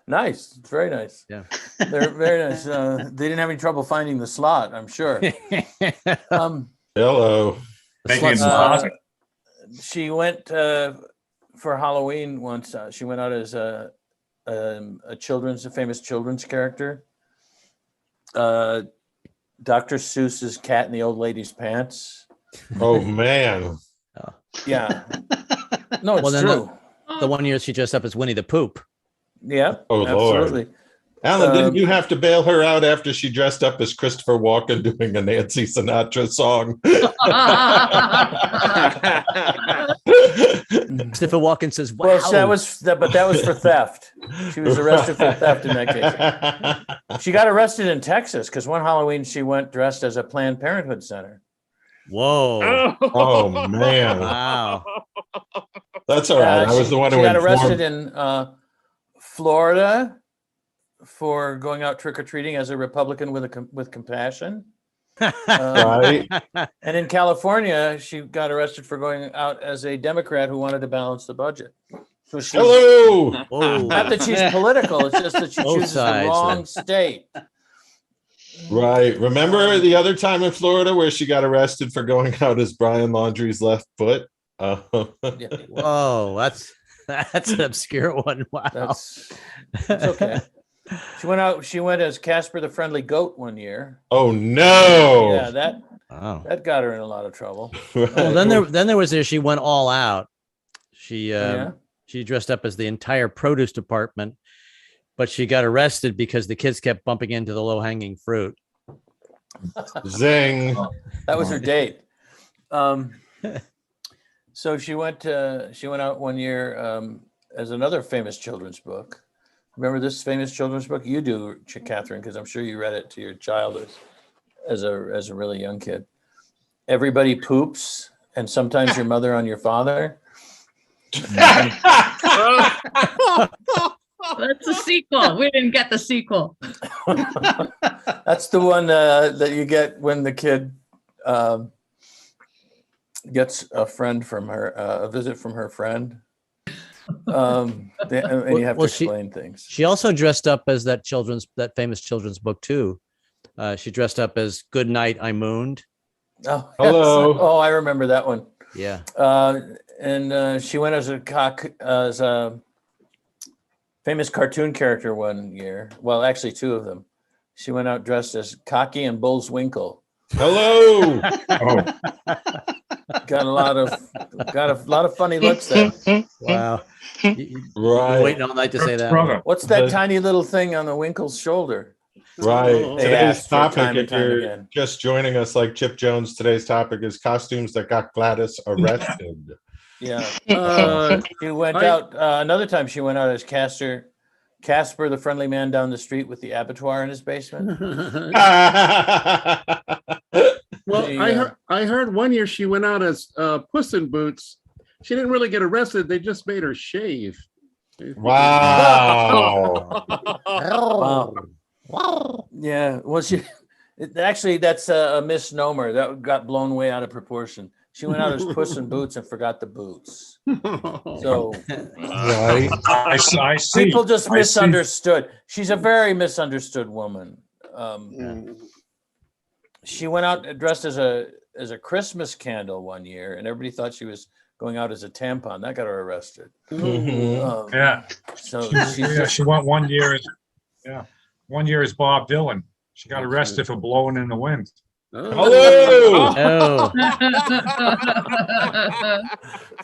Nice. It's very nice. Yeah. They're very nice. They didn't have any trouble finding the slot, I'm sure. Hello. She went for Halloween once. She went out as a famous children's character. Dr. Seuss's Cat in the Old Lady's Pants. Oh man. Yeah. No, it's true. The one year she dressed up as Winnie the Pooh. Yeah. Oh absolutely. Lord. Alan, didn't you have to bail her out after she dressed up as Christopher Walken doing a Nancy Sinatra song? Christopher Walken says, "Wow." Well, that was for theft. She was arrested for theft in that case. She got arrested in Texas because one Halloween she went dressed as a Planned Parenthood center. Whoa! Oh man! Wow! That's all right. I was the one who got arrested in Florida for going out trick-or-treating as a Republican with compassion. Right. And in California, she got arrested for going out as a Democrat who wanted to balance the budget. So she's, Hello. not that she's political, it's just that she Both chooses the sides, wrong state. Right. Remember the other time in Florida where she got arrested for going out as Brian Laundrie's left foot? Yeah, Whoa, that's an obscure one. Wow. it's okay. She went as Casper the Friendly Goat one year. Oh no. Yeah, Wow. that got her in a lot of trouble. Well, then there was she went all out. She dressed up as the entire produce department, but she got arrested because the kids kept bumping into the low-hanging fruit. Zing. That was her date. So she went out one year as another famous children's book. Remember this famous children's book? You do, Catherine, because I'm sure you read it to your child as a really young kid. Everybody Poops, and Sometimes Your Mother on Your Father. That's a sequel. We didn't get the sequel. That's the one that you get when the kid gets a visit from her friend. And you have to explain things. She also dressed up as that famous children's book too. She dressed up as Good Night, I Mooned. Oh, Hello. yes. Oh, I remember that one. Yeah. And she went as a famous cartoon character one year. Well, actually, two of them. She went out dressed as Cocky and Bullswinkle. Hello. Oh, Got a lot of funny looks there. Wow. You're Right. waiting all night to say that. brother. What's that The- tiny little thing on the Winkle's shoulder? Right. They Today's asked for it topic, time and if time you're again. just joining us like Chipp Jones, today's topic is costumes that got Gladys arrested. Yeah. Uh, She went I- out another time. She went out as Casper, the friendly man down the street with the abattoir in his basement. Well, The, I heard one year she went out as Puss in Boots. She didn't really get arrested. They just made her shave. Wow. Wow. Yeah. Well, actually, that's a misnomer. That got blown way out of proportion. She went out as Puss in Boots and forgot the boots. So Right. I see. people just I see. misunderstood. She's a very misunderstood woman. She went out dressed as a Christmas candle one year, and everybody thought she was going out as a tampon. That got her arrested. Mhm. Yeah. So She went 1 year as 1 year as Bob Dylan. She got arrested for blowing in the wind. Hello. Oh,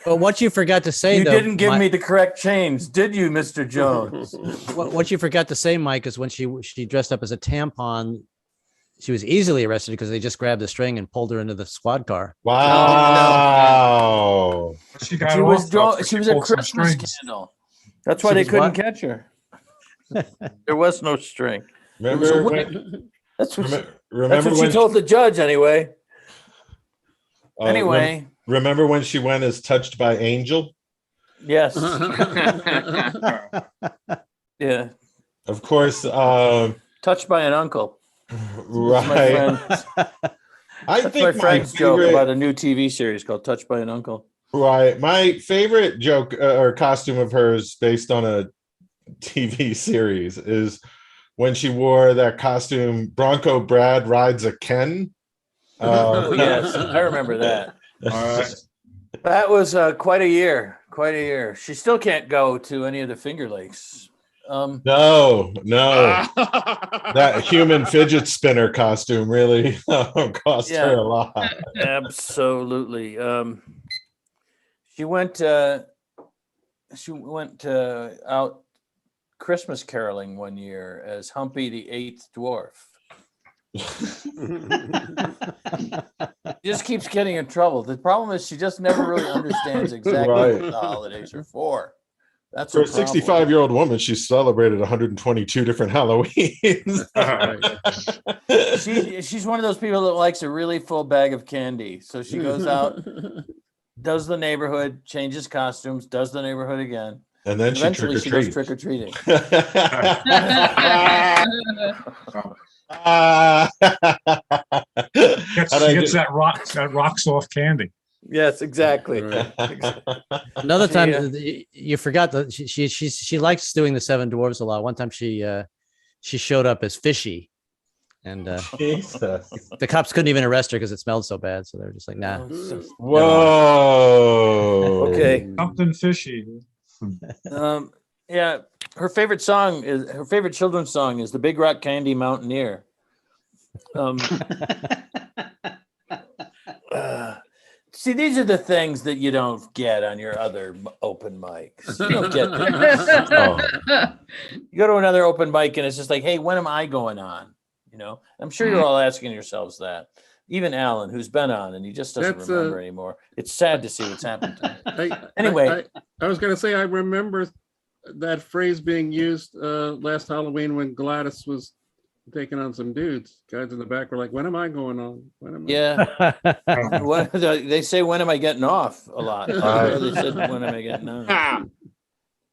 but what you forgot to say, you though, didn't give Mike- me the correct chains, did you, Mr. Jones? what you forgot to say, Mike, is when she dressed up as a tampon, she was easily arrested because they just grabbed the string and pulled her into the squad car. Wow. She got She off, was though, 'cause she was she a pulled some Christmas strings. candle. That's She why they was couldn't what? catch her. There was no string. Remember when? That's what, Remember, that's remember what she when? told the judge anyway. Anyway, remember when she went as Touched by Angel? yes. Yeah. Of course. Touched by an uncle. Right. My friend. I That's think my friend's joke favorite- about a new TV series called Touched by an Uncle. Right. My favorite joke or costume of hers based on a TV series is when she wore that costume, Bronco Brad rides a Ken. Oh, yes, I remember that. That was quite a year. Quite a year. She still can't go to any of the Finger Lakes. No. That human fidget spinner costume really cost Yeah. her a lot. Absolutely. She went out Christmas caroling one year as Humpy the Eighth Dwarf. She just keeps getting in trouble. The problem is she just never really understands exactly Right. what the holidays are for. That's For a her problem. 65-year-old woman, she celebrated 122 different Halloweens. She's one of those people that likes a really full bag of candy. So she goes out, does the neighborhood, changes costumes, does the neighborhood again. And then she Eventually, she goes trick or trick-or-treating. She gets that rocks off candy. Yes, exactly. Another She, time you forgot that she likes doing the Seven Dwarfs a lot. One time she showed up as Fishy, and Jesus. the cops couldn't even arrest her because it smelled so bad. So they were just like, nah. Whoa. Okay. Something fishy. Yeah, her favorite children's song is the Big Rock Candy Mountaineer. See, these are the things that you don't get on your other open mics. You don't get that. You go to another open mic and it's just like, hey, when am I going on? You know, I'm sure you're all asking yourselves that. Even Alan, who's been on and he just doesn't remember anymore. It's sad to see what's happened to him. Anyway, I was going to say, I remember that phrase being used last Halloween when Gladys was taking on some dudes. Guys in the back were like, when am I going on? When am I? Yeah. They say, when am I getting off a lot? They said, when am I getting on?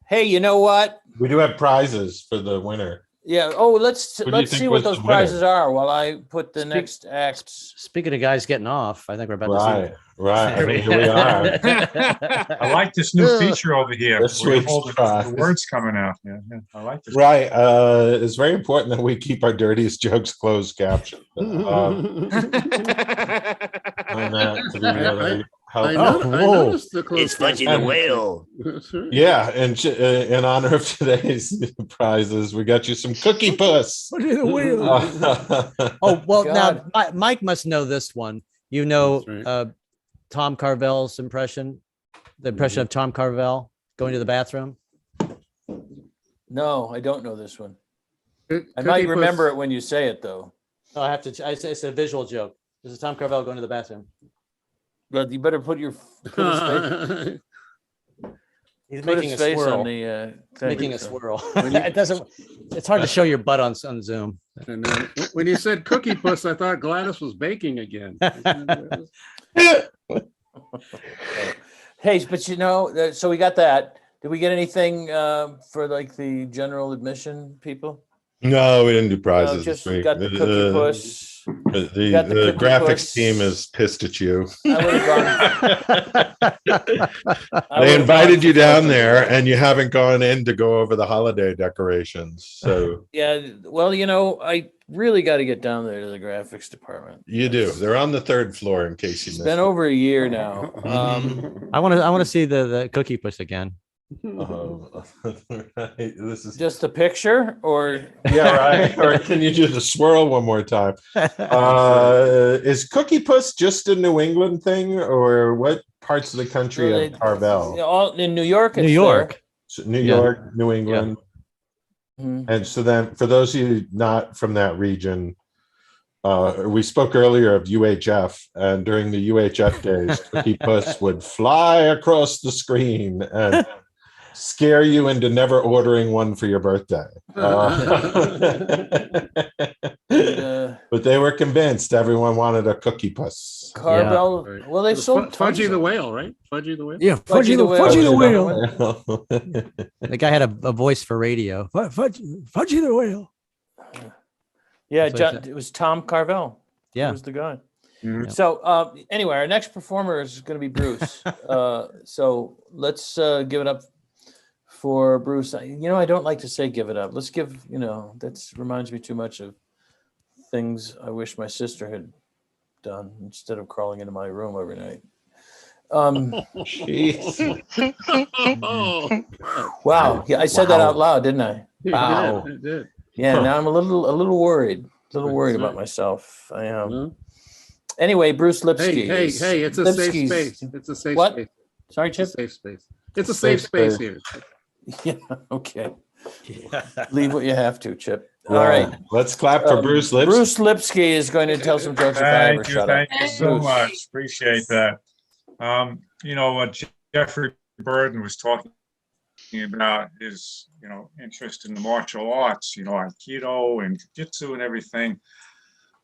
Hey, you know what? We do have prizes for the winner. Yeah. Oh, let's see what those prizes are while I put the next act. Speaking of guys getting off, I think we're about to see. Right. I mean, here we are. I like this new feature over here. This week's the words coming out. Yeah, I like this. Right. It's very important that we keep our dirtiest jokes closed captioned. I noticed the closed It's Fudgy the Whale. Yeah, and in honor of today's prizes, we got you some Cookie Puss. Fudgy the Whale. Oh, well, God. now Mike must know this one. You know Tom Carvel's impression, the impression of Tom Carvel going to the bathroom? No, I don't know this one. I Cookie might Puss. remember it when you say it, though. Oh, I have to. It's a visual joke. This is Tom Carvel going to the bathroom. But you better put his face. He's Put making his a face swirl. on the thing, Making a so. swirl. It doesn't. It's hard to show your butt on Zoom. And when you said Cookie Puss, I thought Gladys was baking again. Hey, but you know, so we got that. Did we get anything for like the general admission people? No, we didn't do No, prizes. just this week. got the Cookie Puss. The Cookie graphics Puss. team is pissed at you. I They invited you down there and you haven't gone in to go over the holiday decorations. So Yeah, well, you know, I really got to get down there to the graphics department. you do. They're on the third floor in case you It's missed been it. over a year now. I want to see the Cookie Puss again. Right. This is Just a picture, or yeah, right. Or can you do the swirl one more time? Is Cookie Puss just a New England thing, or what parts of the country have Carvel? all in New York. New it's York. So New York, New England. there. Mhm. And so then for those of you not from that region, we spoke earlier of UHF, and during the UHF days, Cookie Puss would fly across the screen and scare you into never ordering one for your birthday. But they were convinced everyone wanted a Cookie Puss. Carvel. Right. Well, they sold Fudgy tons the of- Whale, right? Fudgy the Whale. Yeah, Fudgy the Whale. The guy had a voice for radio. Fudgy the Whale. Yeah, That's what I John, it was Tom Carvel. He Yeah. was the guy. Mhm. Yeah. So anyway, our next performer is going to be Bruce. So let's give it up for Bruce. I don't like to say give it up. Let's give, that reminds me too much of things I wish my sister had done instead of crawling into my room every night. Jeez. Wow. Yeah, I said that out loud, didn't I? Wow. It did. Yeah, now I'm a little worried. That's about right. myself. I am. Mhm. Anyway, Bruce Lipsky. Hey, is- it's a safe Lipsky's- space. It's a safe What? space. Sorry, It's a Chip. safe space. It's a safe space here. Yeah, okay. Leave what you have to, Chip. All right. Let's clap for Bruce Lipsky. Bruce Lipsky is going to tell some jokes if I ever shut up. Thank you so Bruce. much. Appreciate that. What Jeffrey Burden was talking about his, interest in the martial arts, Aikido and Jiu-Jitsu and everything.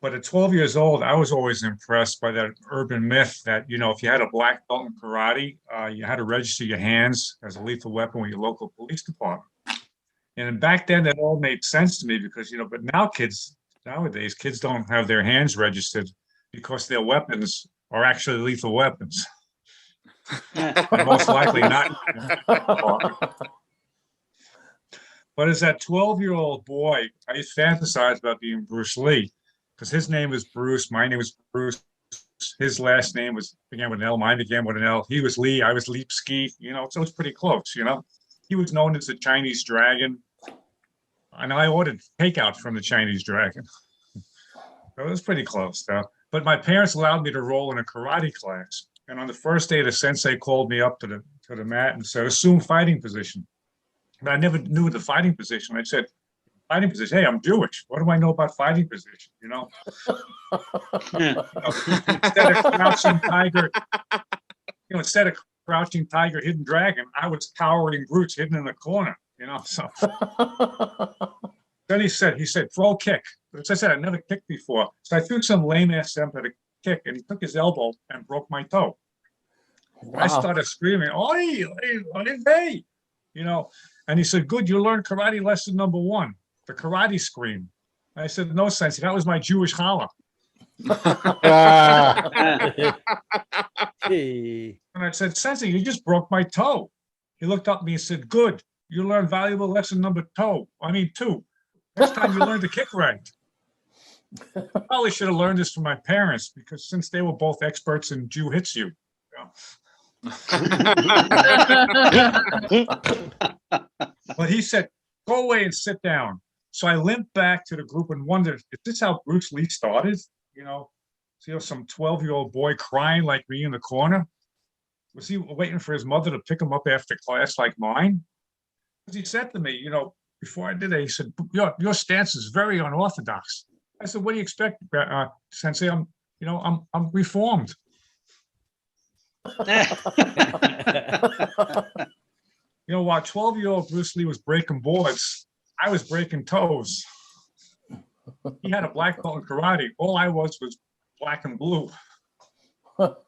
But at 12 years old, I was always impressed by that urban myth that, if you had a black belt in karate, you had to register your hands as a lethal weapon with your local police department. And back then, that all made sense to me because, but nowadays, kids don't have their hands registered because their weapons are actually lethal weapons. And most likely not. But as that 12-year-old boy, I used to fantasize about being Bruce Lee because his name was Bruce. My name was Bruce. His last name began with an L. Mine began with an L. He was Lee. I was Lipsky. So it's pretty close. He was known as the Chinese Dragon, and I ordered takeout from the Chinese Dragon. So it was pretty close, though. But my parents allowed me to roll in a karate class, and on the first day, the sensei called me up to the mat and said, "Assume fighting position." But I never knew the fighting position. I said, "Fighting position? Hey, I'm Jewish. What do I know about fighting position?" Instead of crouching tiger, instead of crouching tiger, hidden dragon, I was cowering brutes hidden in the corner. So then he said, "Throw a kick." As I said, I never kicked before. So I threw some lame ass to the kick, and he took his elbow and broke my toe. Wow. I started screaming, "Oi, hey!" And he said, "Good, you learned karate lesson number 1, the karate scream." I said, "No, Sensei, that was my Jewish holler." Hey. And I said, "Sensei, you just broke my toe." He looked up at me and said, "Good, you learned valuable lesson number 2. Next time you learn to kick right." I probably should have learned this from my parents because since they were both experts in Jiu-Jitsu. But he said, "Go away and sit down." So I limped back to the group and wondered, is this how Bruce Lee started? Some 12-year-old boy crying like me in the corner. Was he waiting for his mother to pick him up after class like mine? Because he said to me, before I did that, he said, your stance is very unorthodox. I said, "What do you expect, Sensei? I'm reformed." While 12-year-old Bruce Lee was breaking boards, I was breaking toes. He had a black belt in karate. All I was black and blue. While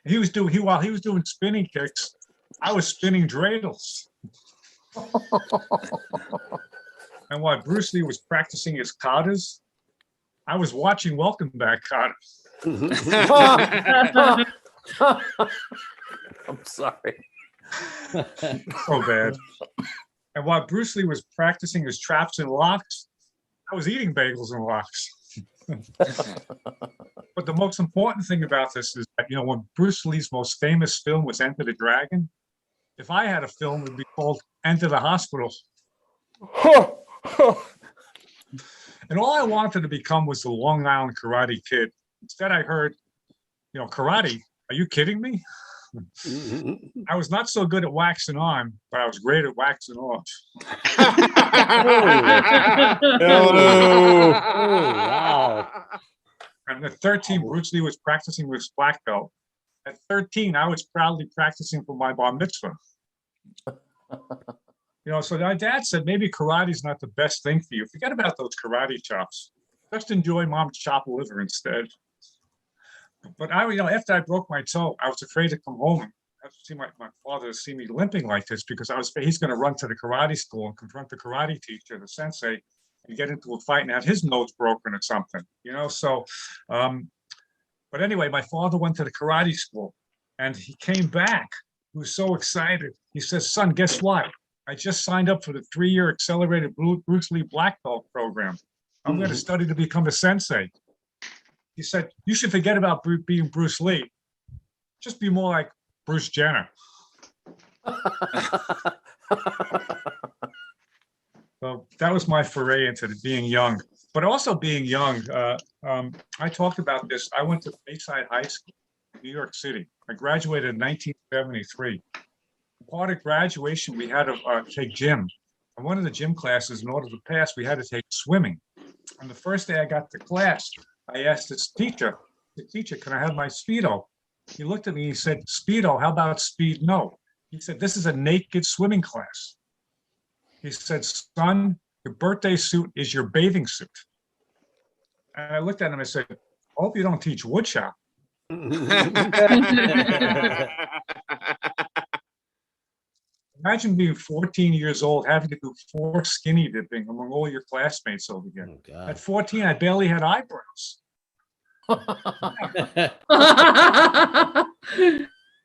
he was doing spinning kicks, I was spinning dreidels. And while Bruce Lee was practicing his katas, I was watching Welcome Back katas. I'm sorry. So bad. And while Bruce Lee was practicing his traps and locks, I was eating bagels and locks. But the most important thing about this is that, when Bruce Lee's most famous film was Enter the Dragon, if I had a film, it would be called Enter the Hospital. And all I wanted to become was the Long Island Karate Kid. Instead, I heard, karate, are you kidding me? I was not so good at waxing on, but I was great at waxing off. Oh, wow. And at 13, Bruce Lee was practicing with his black belt. At 13, I was proudly practicing for my bar mitzvah. So my dad said, maybe karate is not the best thing for you. Forget about those karate chops. Just enjoy mom's chopped liver instead. But after I broke my toe, I was afraid to come home and have to see my father see me limping like this because he's going to run to the karate school and confront the karate teacher, the sensei, and get into a fight and have his nose broken or something, but anyway, my father went to the karate school and he came back. He was so excited. He says, "Son, guess what? I just signed up for the 3-year accelerated Bruce Lee black belt program. I'm going to study to become a sensei." He said, "You should forget about being Bruce Lee. Just be more like Bruce Jenner." So that was my foray into being young. But also being young, I talked about this. I went to Bayside High School in New York City. I graduated in 1973. Part of graduation, we had to take gym. And one of the gym classes, in order to pass, we had to take swimming. And the first day I got to class, I asked the teacher, "Can I have my Speedo?" He looked at me and he said, "Speedo, how about speed? No." He said, "This is a naked swimming class." He said, "Son, your birthday suit is your bathing suit." And I looked at him and I said, I hope you don't teach woodshop. Imagine being 14 years old, having to do 4 skinny dipping among all your classmates over here. Oh, God. At 14, I barely had eyebrows.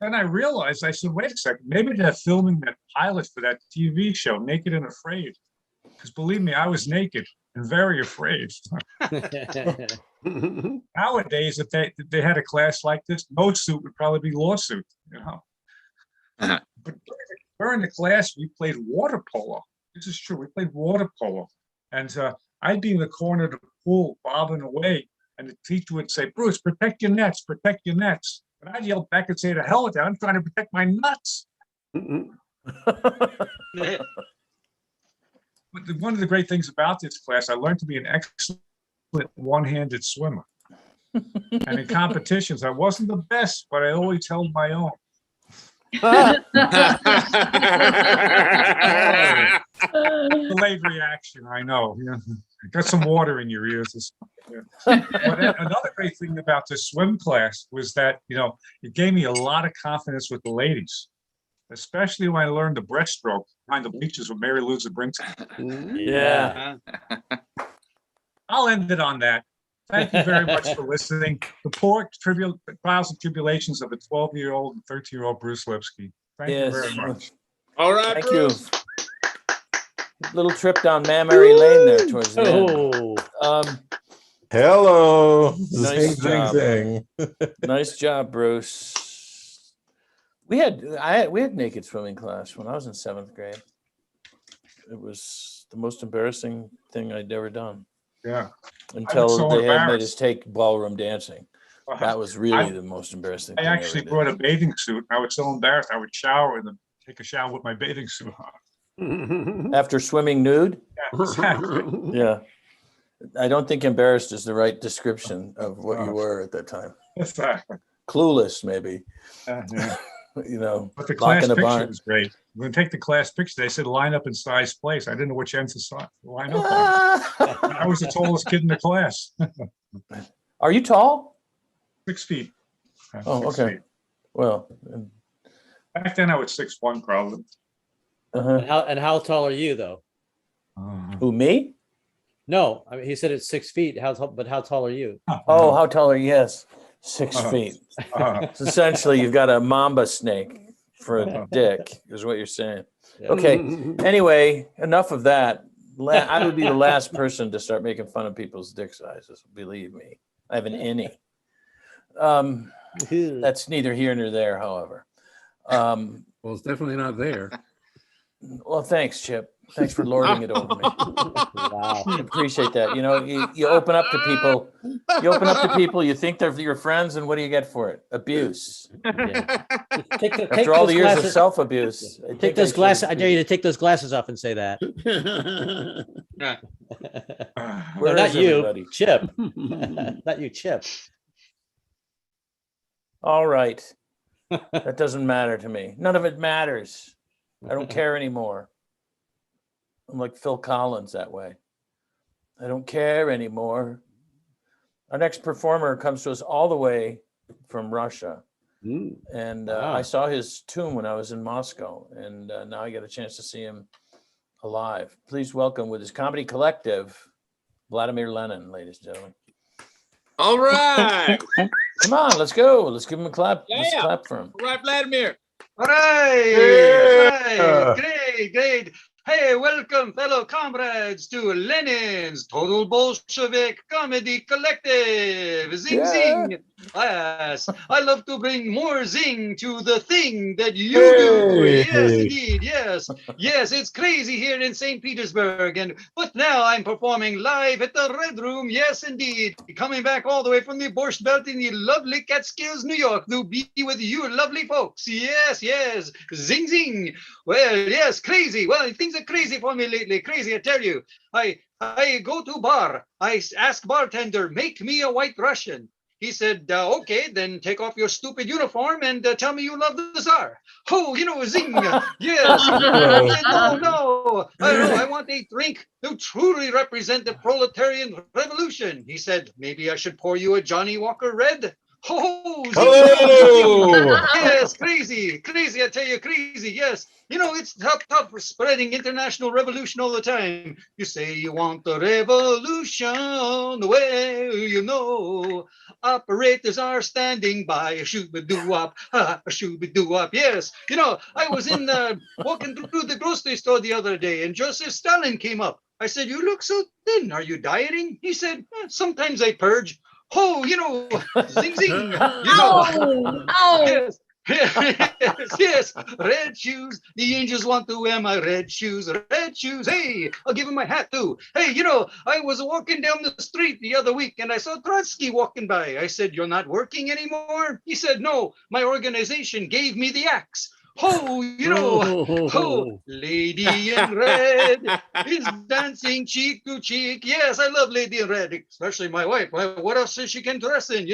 Then I realized, I said, wait a second, maybe they're filming that pilot for that TV show, Naked and Afraid. Because believe me, I was naked and very afraid. Nowadays, if they had a class like this, no suit would probably be lawsuit, you know. But during the class, we played water polo. This is true. We played water polo. And I'd be in the corner of the pool bobbing away. And the teacher would say, Bruce, protect your nets, protect your nets. And I'd yell back and say, to hell with that, I'm trying to protect my nuts. But one of the great things about this class, I learned to be an excellent one-handed swimmer. And in competitions, I wasn't the best, but I always held my own. Delayed reaction, I know. Yeah. Got some water in your ears. But another great thing about this swim class was that, you know, it gave me a lot of confidence with the ladies, especially when I learned the breaststroke behind the bleachers with Mary Lou Zabrinski. Yeah. I'll end it on that. Thank you very much for listening. The poor trials and tribulations of a 12-year-old and 13-year-old Bruce Lipsky. Thank you very much. All right, Thank Bruce. you. Little trip down Mammary Lane there towards the end. Hello. Nice Zing, job. zing, zing. Nice job, Bruce. We had naked swimming class when I was in 7th grade. It was the most embarrassing thing I'd ever done. Yeah. Until so they had made us embarrassed. take ballroom dancing. That was really the most embarrassing I thing actually ever brought a bathing suit. I was so embarrassed. I would shower and then take a shower with my bathing suit on. did. After swimming nude? Yeah, exactly. Yeah. I don't think embarrassed is the right description of what you were at that time. Exactly. Clueless, maybe. Yeah. You know, But the lock class in the picture barn. was great. When they take the class picture, they said line up in size place. I didn't know which end to line up on. I was the tallest kid in the class. Are you tall? 6 feet. Oh, 6 okay. feet. Well, Back then I was 6'1" probably. And how tall are you though? Who, me? No, I mean he said it's 6 feet. But how tall are you? Oh, how tall are you? Yes, 6 feet. So essentially, you've got a mamba snake for a dick, is what you're saying. Yeah. Okay. Anyway, enough of that. I would be the last person to start making fun of people's dick sizes. Believe me, I have an innie. That's neither here nor there, however. Well, it's definitely not there. Well, thanks, Chip. Thanks for lording it over me. Wow. I appreciate that. You know, you open up to people. You open up to people. You think they're your friends, and what do you get for it? Abuse. Yeah. After all the years of self-abuse, Take those glasses. I dare you to take those glasses off and say that. Where not is you, everybody? Chip. Not you, Chip. All right. That doesn't matter to me. None of it matters. I don't care anymore. I'm like Phil Collins that way. I don't care anymore. Our next performer comes to us all the way from Russia. And I saw his tomb when I was in Moscow. And now I get a chance to see him alive. Please welcome with his comedy collective, Vladimir Lenin, ladies and gentlemen. All right. Come on, let's go. Let's give him a clap. Yeah. Let's clap for him. All right, Vladimir. All right, great. Hey, welcome, fellow comrades, to Lenin's Total Bolshevik Comedy Collective. Zing, zing. Yes, I love to bring more zing to the thing that you do. Yes, indeed. Yes, it's crazy here in St. Petersburg. But now I'm performing live at the Red Room. Yes, indeed. Coming back all the way from the Borscht Belt in the lovely Catskills, New York, to be with you lovely folks. Yes. Zing, zing. Well, yes, crazy. Well, things are crazy for me lately. Crazy, I tell you. I go to bar. I ask bartender, make me a white Russian. He said, okay, then take off your stupid uniform and tell me you love the Tsar. Oh, zing. Yes. I said, no. I want a drink to truly represent the proletarian revolution. He said, maybe I should pour you a Johnny Walker Red. Oh, Oh! yes, crazy, I tell you, crazy, yes. It's tough for spreading international revolution all the time. You say you want the revolution, well, operators are standing by, a shoo-ba-doo-wop, a shoo-ba-doo-wop, yes. I was walking through the grocery store the other day, and Joseph Stalin came up. I said, you look so thin, are you dieting? He said, sometimes I purge. Oh, zing, zing, yes. Yes, red shoes. The angels want to wear my red shoes. Red shoes. Hey, I'll give him my hat too. Hey, I was walking down the street the other week and I saw Trotsky walking by. I said, you're not working anymore? He said, no, my organization gave me the axe. Oh, Lady in Red is dancing cheek to cheek. Yes, I love Lady in Red, especially my wife. What else does she can dress in,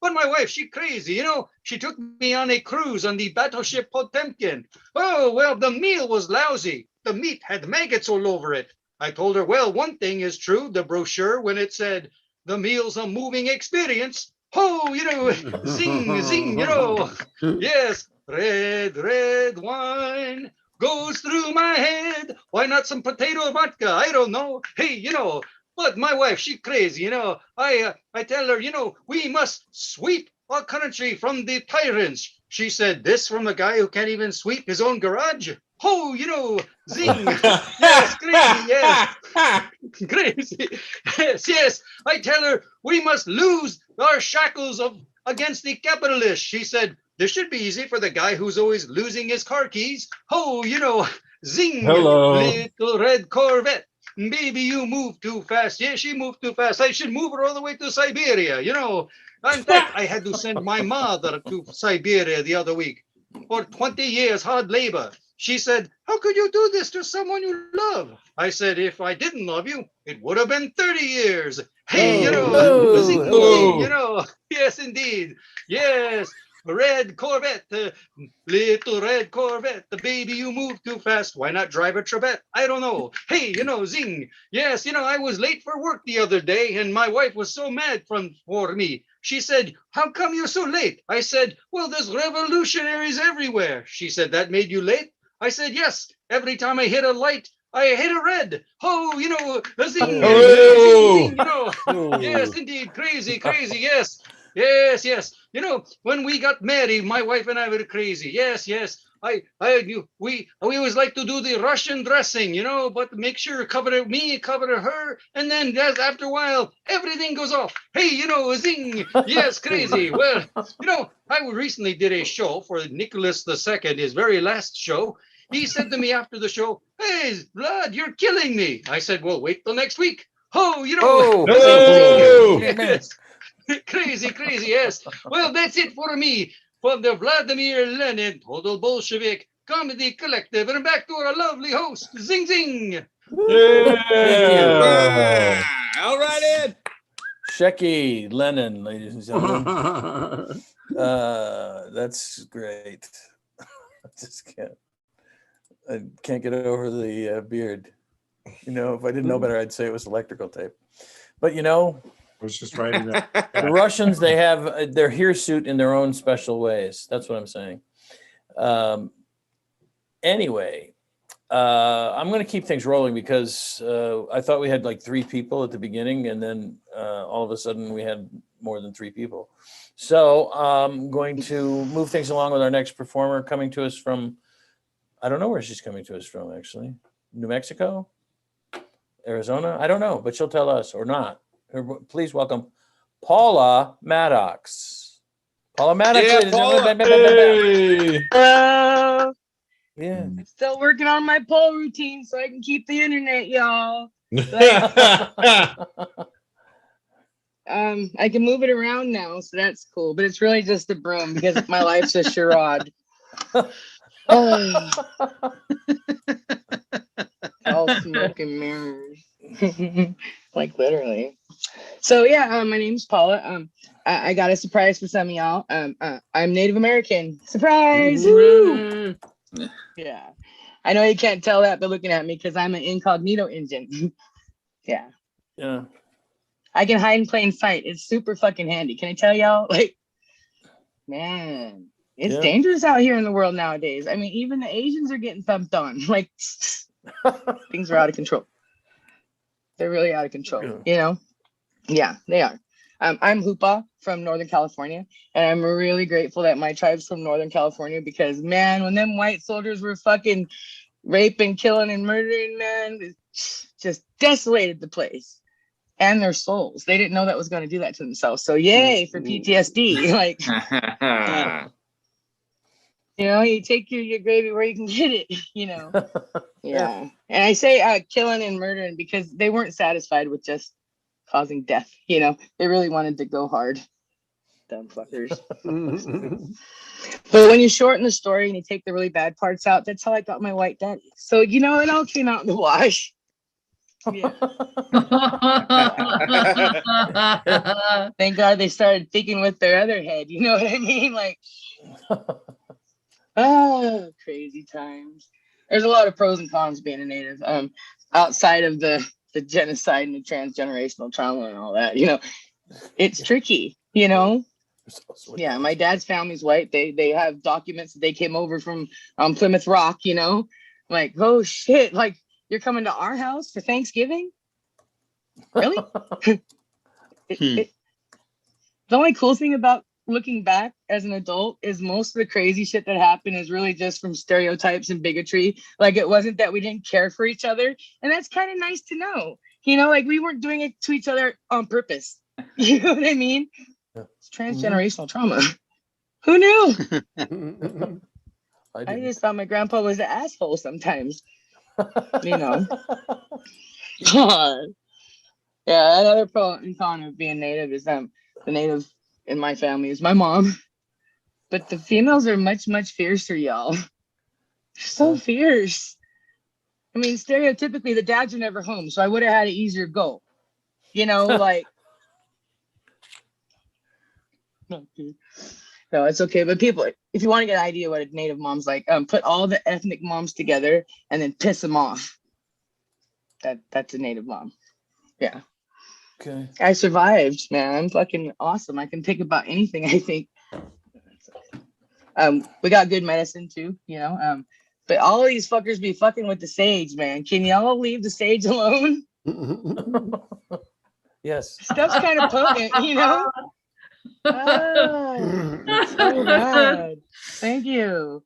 But my wife, she crazy, She took me on a cruise on the battleship Potemkin. Oh, well, the meal was lousy. The meat had maggots all over it. I told her, well, one thing is true, the brochure, when it said, the meal's a moving experience. Oh, zing, zing, Yes. Red wine goes through my head. Why not some potato vodka? I don't know. Hey, but my wife, she crazy, I tell her, we must sweep our country from the tyrants. She said, this from a guy who can't even sweep his own garage? Oh, zing. Yes, crazy, yes. Crazy. Yes. I tell her, we must lose our shackles against the capitalists. She said, this should be easy for the guy who's always losing his car keys. Oh, zing. Hello. Little red Corvette. Baby, you move too fast. Yeah, she moved too fast. I should move her all the way to Siberia. In fact, I had to send my mother to Siberia the other week for 20 years hard labor. She said, how could you do this to someone you love? I said, if I didn't love you, it would have been 30 years. Hey, zing, zing, Yes, indeed. Yes. Red Corvette, little red Corvette, the baby, you move too fast. Why not drive a Trebet? I don't know. Hey, zing. Yes, I was late for work the other day and my wife was so mad for me. She said, how come you're so late? I said, well, there's revolutionaries everywhere. She said, that made you late? I said, yes. Every time I hit a light, I hit a red. Oh, zing. Oh. Yes, indeed. Crazy, yes. Yes. When we got married, my wife and I were crazy. Yes. We always like to do the Russian dressing, but make sure cover me, cover her, and then after a while, everything goes off. Hey, zing. Yes, crazy. Well, I recently did a show for Nicholas II, his very last show. He said to me after the show, hey, Vlad, you're killing me. I said, well, wait till next week. Oh, Oh. Yes. Crazy, yes. Well, that's it for me. From the Vladimir Lenin Total Bolshevik Comedy Collective. And back to our lovely host, Zing Zing. Yeah. All right, Ed. Shecky Lenin, ladies and gentlemen. That's great. I can't get over the beard. If I didn't know better, I'd say it was electrical tape. But I was just writing that. the Russians, they have their hirsute in their own special ways. That's what I'm saying. Anyway, I'm going to keep things rolling because I thought we had like 3 people at the beginning, and then all of a sudden we had more than 3 people. So I'm going to move things along with our next performer coming to us from, I don't know where she's coming to us from, actually. New Mexico? Arizona? I don't know, but she'll tell us or not. Please welcome Paula Mattocks. Paula Maddox, Yeah, ladies and Paula. gentlemen. Hello. Yeah. I'm still working on my poll routine so I can keep the internet, y'all. I can move it around now, so that's cool. But it's really just a broom because my life's a charade. Oh. All smoke and mirrors. Like literally. So yeah, my name's Paula. I got a surprise for some of y'all. I'm Native American. Surprise! Woo! Yeah. I know you can't tell that by looking at me because I'm an incognito engine. Yeah. Yeah. I can hide in plain sight. It's super fucking handy. Can I tell y'all? Like, man, it's dangerous out here in the world nowadays. I mean, even the Asians are getting thumped on. Like, things are out of control. They're really out of control, you know? Yeah, they are. I'm Hoopa from Northern California, and I'm really grateful that my tribe's from Northern California because, man, when them white soldiers were fucking raping, killing, and murdering, man, it just desolated the place and their souls. They didn't know that was going to do that to themselves. So yay for PTSD. Like, you know, you take your gravy where you can get it, you know? Yeah. And I say killing and murdering because they weren't satisfied with just causing death, you know? They really wanted to go hard. Dumb fuckers. But when you shorten the story and you take the really bad parts out, that's how I got my white daddy. So, you know, it all came out in the wash. Yeah. Thank God they started thinking with their other head. You know what I mean? Like, oh, crazy times. There's a lot of pros and cons being a native. Outside of the genocide and the transgenerational trauma and all that, you know, it's tricky, you know. Yeah, my dad's family's white. They have documents that they came over from Plymouth Rock, you know. Like, oh shit, like you're coming to our house for Thanksgiving? Really? The only cool thing about looking back as an adult is most of the crazy shit that happened is really just from stereotypes and bigotry. Like, it wasn't that we didn't care for each other. And that's kind of nice to know. You know, like we weren't doing it to each other on purpose. You know what I mean? It's transgenerational trauma. Who knew? I just thought my grandpa was an asshole sometimes. You know. Yeah, another pro and con of being native is the native in my family is my mom. But the females are much, much fiercer, y'all. So fierce. I mean, stereotypically, the dads are never home, so I would have had an easier go. You know, like. No, it's okay. But people, if you want to get an idea what a native mom's like, put all the ethnic moms together and then piss them off. That's a native mom. Yeah. Okay. I survived, man. I'm fucking awesome. I can think about anything, I think. We got good medicine too, you know. But all of these fuckers be fucking with the sage, man. Can y'all leave the sage alone? Yes. Stuff's kind of potent, you know. So bad. Thank you.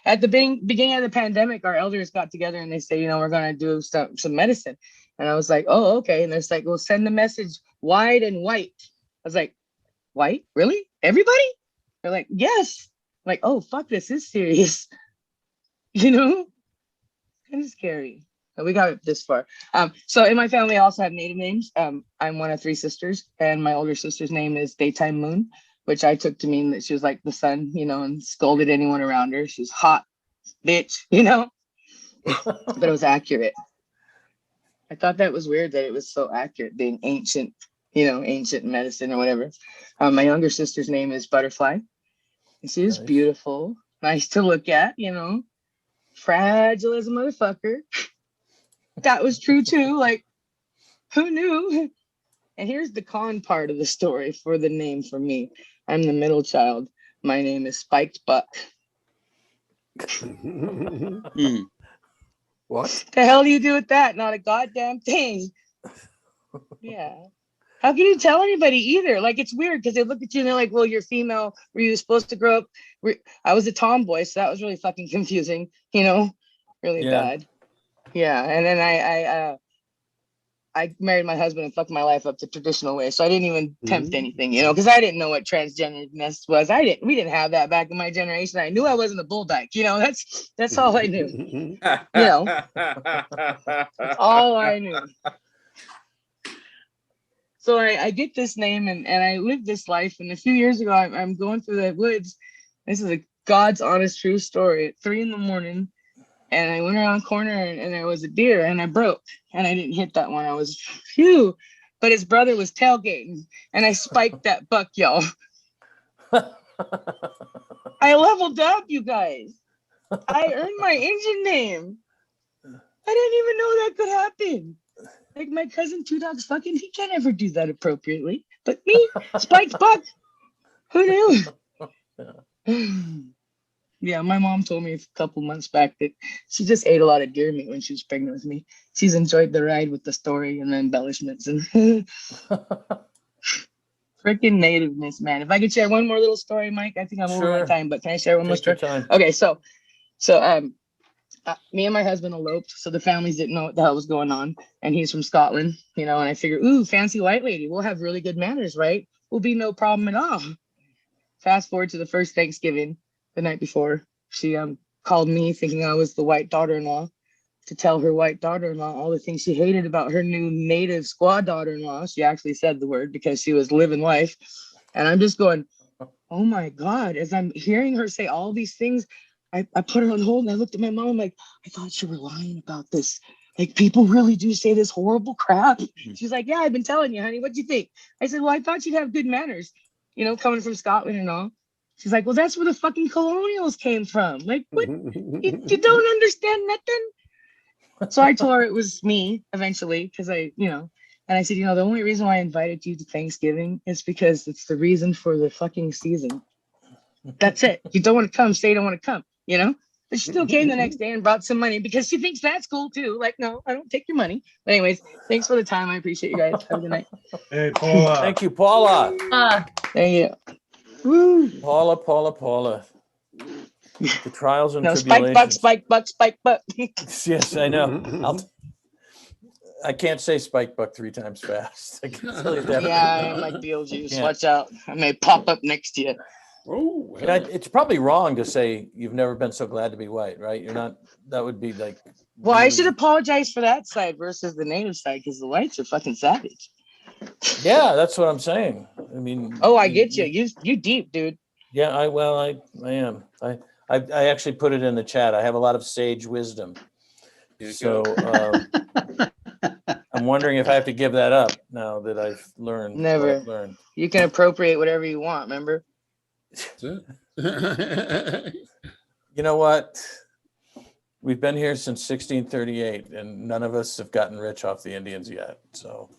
At the beginning of the pandemic, our elders got together and they said, you know, we're going to do some medicine. And I was like, oh, okay. And it's like, well, send the message wide and white. I was like, white? Really? Everybody? They're like, yes. I'm like, oh, fuck, this is serious. You know? Kind of scary. But we got it this far. So in my family, I also have native names. I'm one of 3 sisters, and my older sister's name is Daytime Moon, which I took to mean that she was like the sun, you know, and scolded anyone around her. She's hot, bitch, you know? But it was accurate. I thought that was weird that it was so accurate, being ancient, you know, ancient medicine or whatever. My younger sister's name is Butterfly. And she was beautiful, nice to look at, you know, fragile as a motherfucker. That was true too. Like, who knew? And here's the con part of the story for the name for me. I'm the middle child. My name is Spiked Buck. What the hell do you do with that? Not a goddamn thing. Yeah. How can you tell anybody either? Like, it's weird because they look at you and they're like, well, you're female. Were you supposed to grow up? I was a tomboy, so that was really fucking confusing, you know, really bad. Yeah. And then I married my husband and fucked my life up the traditional way. So I didn't even tempt anything, you know, because I didn't know what transgenderness was. We didn't have that back in my generation. I knew I wasn't a bull dyke, you know, that's all I knew. You know, that's all I knew. So I get this name and I live this life. And a few years ago, I'm going through the woods. This is a God's honest true story. At 3 a.m, and I went around a corner and there was a deer and I broke and I didn't hit that one. I was phew, but his brother was tailgating and I spiked that buck, y'all. I leveled up, you guys. I earned my engine name. I didn't even know that could happen. Like my cousin Two Dogs fucking, he can't ever do that appropriately. But me, spiked buck, who knew? Yeah, my mom told me a couple months back that she just ate a lot of deer meat when she was pregnant with me. She's enjoyed the ride with the story and the embellishments and freaking nativeness, man. If I could share one more little story, Mike, I think I'm over my time, but can I share one more story? Okay, so me and my husband eloped, so the families didn't know what the hell was going on, and he's from Scotland, you know, and I figured, ooh, fancy white lady, we'll have really good manners, right? Will be no problem at all. Fast forward to the first Thanksgiving. The night before, she called me thinking I was the white daughter-in-law to tell her white daughter-in-law all the things she hated about her new native squaw daughter-in-law. She actually said the word because she was living life. And I'm just going, oh my God, as I'm hearing her say all these things, I put her on hold and I looked at my mom like, I thought you were lying about this. Like, people really do say this horrible crap. She's like, yeah, I've been telling you, honey. What'd you think? I said, well, I thought you'd have good manners, you know, coming from Scotland and all. She's like, well, that's where the fucking colonials came from. Like, what? You don't understand nothing? So I told her it was me eventually because and I said, you know, the only reason why I invited you to Thanksgiving is because it's the reason for the fucking season. That's it. You don't want to come, say you don't want to come, you know? But she still came the next day and brought some money because she thinks that's cool too. Like, no, I don't take your money. But anyways, thanks for the time. I appreciate you guys. Have a good night. Hey, Paula. Thank you, Paula. Thank you. Woo. Paula. The trials and Spike tribulations. buck. Yes, I know. I can't say spike buck 3 times fast. I can tell you that. Yeah, I'm like Beetlejuice. Watch out. I may pop up next to you. Oh, it's probably wrong to say you've never been so glad to be white, right? You're not. That would be like. Well, I should apologize for that side versus the native side because the whites are fucking savage. Yeah, that's what I'm saying. I mean. Oh, I get you. You deep, dude. Yeah, I am. I actually put it in the chat. I have a lot of sage wisdom. So I'm wondering if I have to give that up now that I've learned. Never. What I've learned. You can appropriate whatever you want, remember? You know what? We've been here since 1638 and none of us have gotten rich off the Indians yet. So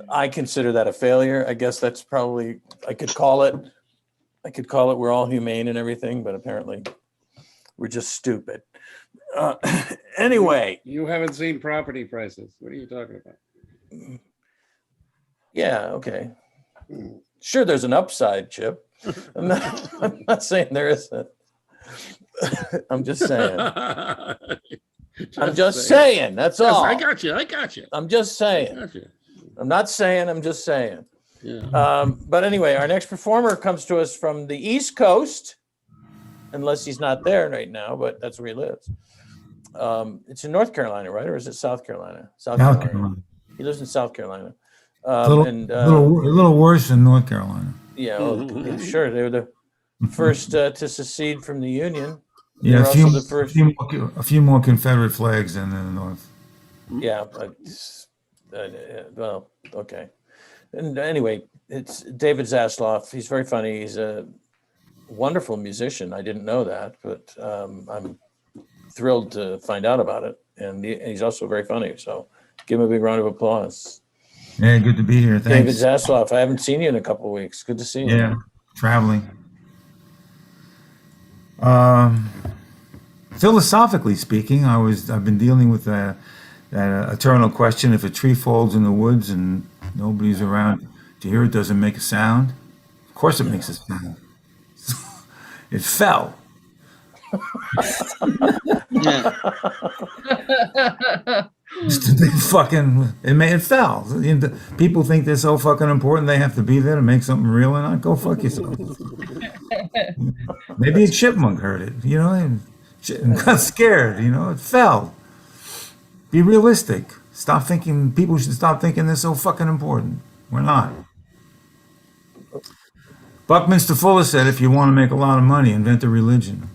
I consider that a failure. I guess that's probably, I could call it we're all humane and everything, but apparently we're just stupid. Anyway. You haven't seen property prices. What are you talking about? Yeah, okay. Sure, there's an upside, Chip. I'm not saying there isn't. I'm just saying. I'm just saying. That's all. I got you. I'm just saying. I'm not saying. I'm just saying. Yeah. But anyway, our next performer comes to us from the East Coast, unless he's not there right now, but that's where he lives. It's in North Carolina, right? Or is it South Carolina? South Carolina. He lives in South Carolina. A little worse than North Carolina. Yeah, well, sure. They were the first to secede from the Union. Yeah, a few more Confederate flags than in the North. Yeah, well, okay. And anyway, it's David Zasloff. He's very funny. He's a wonderful musician. I didn't know that, but I'm thrilled to find out about it. And he's also very funny. So give him a big round of applause. Yeah, good to be here. Thanks. David Zasloff. I haven't seen you in a couple of weeks. Good to see you. Yeah, traveling. Philosophically speaking, I've been dealing with that eternal question: if a tree falls in the woods and nobody's around to hear it, does it make a sound? Of course, it makes a sound. It fell. It fell. People think they're so fucking important they have to be there to make something real or not. Go fuck yourself. Maybe a chipmunk heard it, and got scared, it fell. Be realistic. People should stop thinking they're so fucking important. We're not. Buckminster Fuller said, if you want to make a lot of money, invent a religion.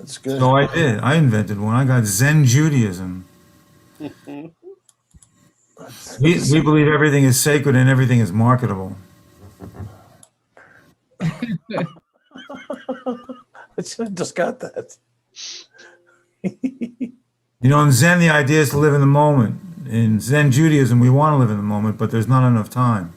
That's good. So I did. I invented one. I got Zen Judaism. We believe everything is sacred and everything is marketable. I just got that. You know, in Zen, the idea is to live in the moment. In Zen Judaism, we want to live in the moment, but there's not enough time.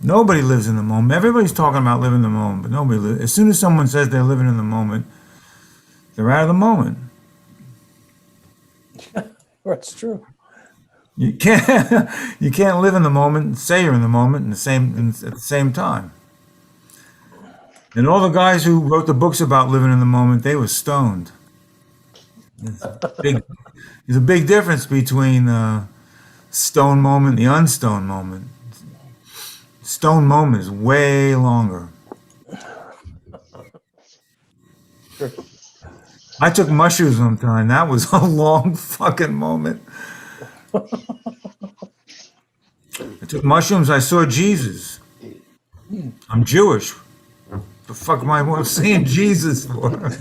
Nobody lives in the moment. Everybody's talking about living in the moment, but nobody lives. As soon as someone says they're living in the moment, they're out of the moment. That's true. You can't live in the moment and say you're in the moment at the same time. And all the guys who wrote the books about living in the moment, they were stoned. There's a big difference between stone moment and the unstone moment. Stone moment is way longer. I took mushrooms one time. That was a long fucking moment. I took mushrooms. I saw Jesus. I'm Jewish. The fuck am I seeing Jesus for?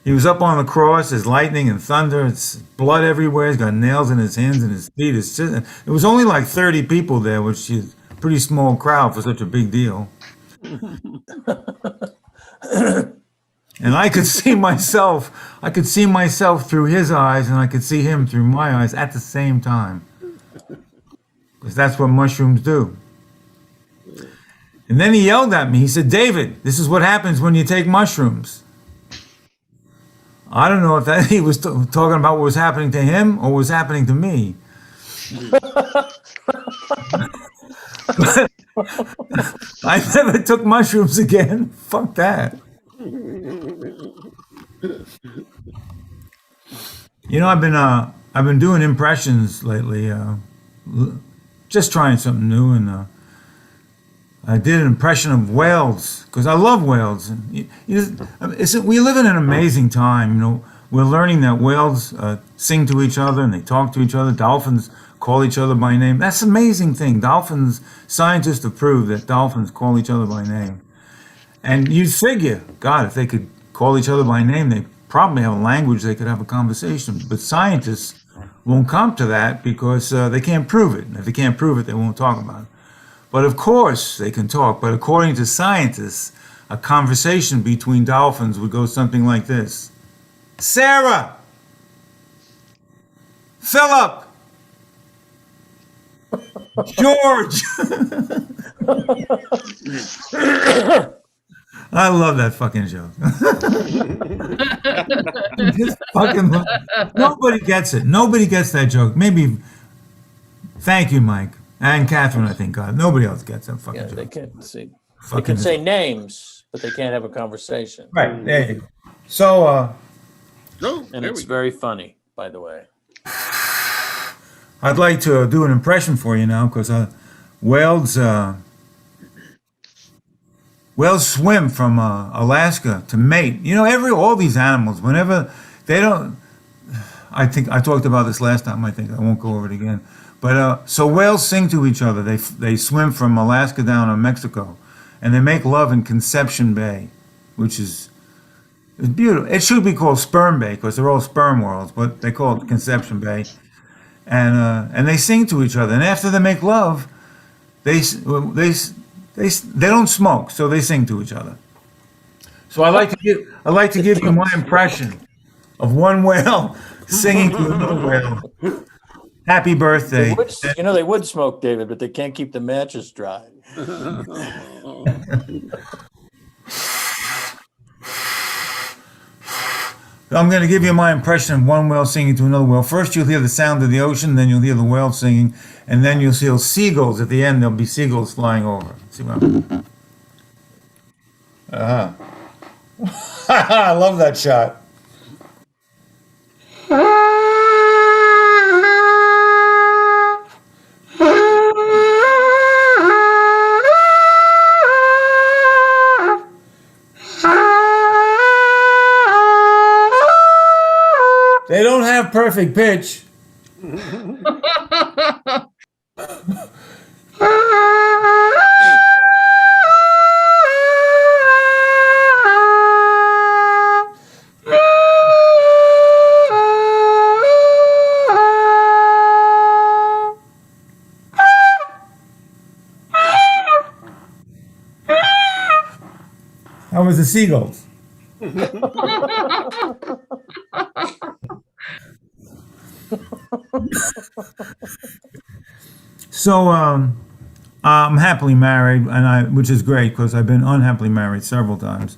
He was up on the cross. There's lightning and thunder. It's blood everywhere. He's got nails in his hands and his feet. It was only like 30 people there, which is a pretty small crowd for such a big deal. And I could see myself. I could see myself through his eyes, and I could see him through my eyes at the same time. Because that's what mushrooms do. And then he yelled at me. He said, "David, this is what happens when you take mushrooms." I don't know if that he was talking about what was happening to him or what was happening to me. I never took mushrooms again. Fuck that. You know, I've been doing impressions lately, just trying something new, and I did an impression of whales because I love whales. We live in an amazing time. You know, we're learning that whales sing to each other and they talk to each other. Dolphins call each other by name. That's an amazing thing. Scientists have proved that dolphins call each other by name. And you'd figure, God, if they could call each other by name, they probably have a language they could have a conversation. But scientists won't come to that because they can't prove it. And if they can't prove it, they won't talk about it. But of course they can talk. But according to scientists, a conversation between dolphins would go something like this. Sarah! Philip! George! I love that fucking joke. Nobody gets it. Nobody gets that joke. Maybe. Thank you, Mike. And Catherine, I think. God, nobody else gets that fucking joke. They can't see. They can say names, but they can't have a conversation. Right. There you go. So, and it's very funny, by the way. I'd like to do an impression for you now because whales swim from Alaska to mate. You know, all these animals, whenever they don't, I think I talked about this last time. I think I won't go over it again. But so whales sing to each other. They swim from Alaska down to Mexico, and they make love in Conception Bay, which is beautiful. It should be called Sperm Bay because they're all sperm worlds, but they call it Conception Bay. And they sing to each other. And after they make love, they don't smoke, so they sing to each other. So I like to give you my impression of one whale singing to another whale. Happy birthday. They would smoke, David, but they can't keep the matches dry. I'm going to give you my impression of one whale singing to another whale. First, you'll hear the sound of the ocean, then you'll hear the whale singing, and then you'll see seagulls. At the end, there'll be seagulls flying over. See what I'm... I love that shot. They don't have perfect pitch. was the seagulls. So I'm happily married, which is great because I've been unhappily married several times.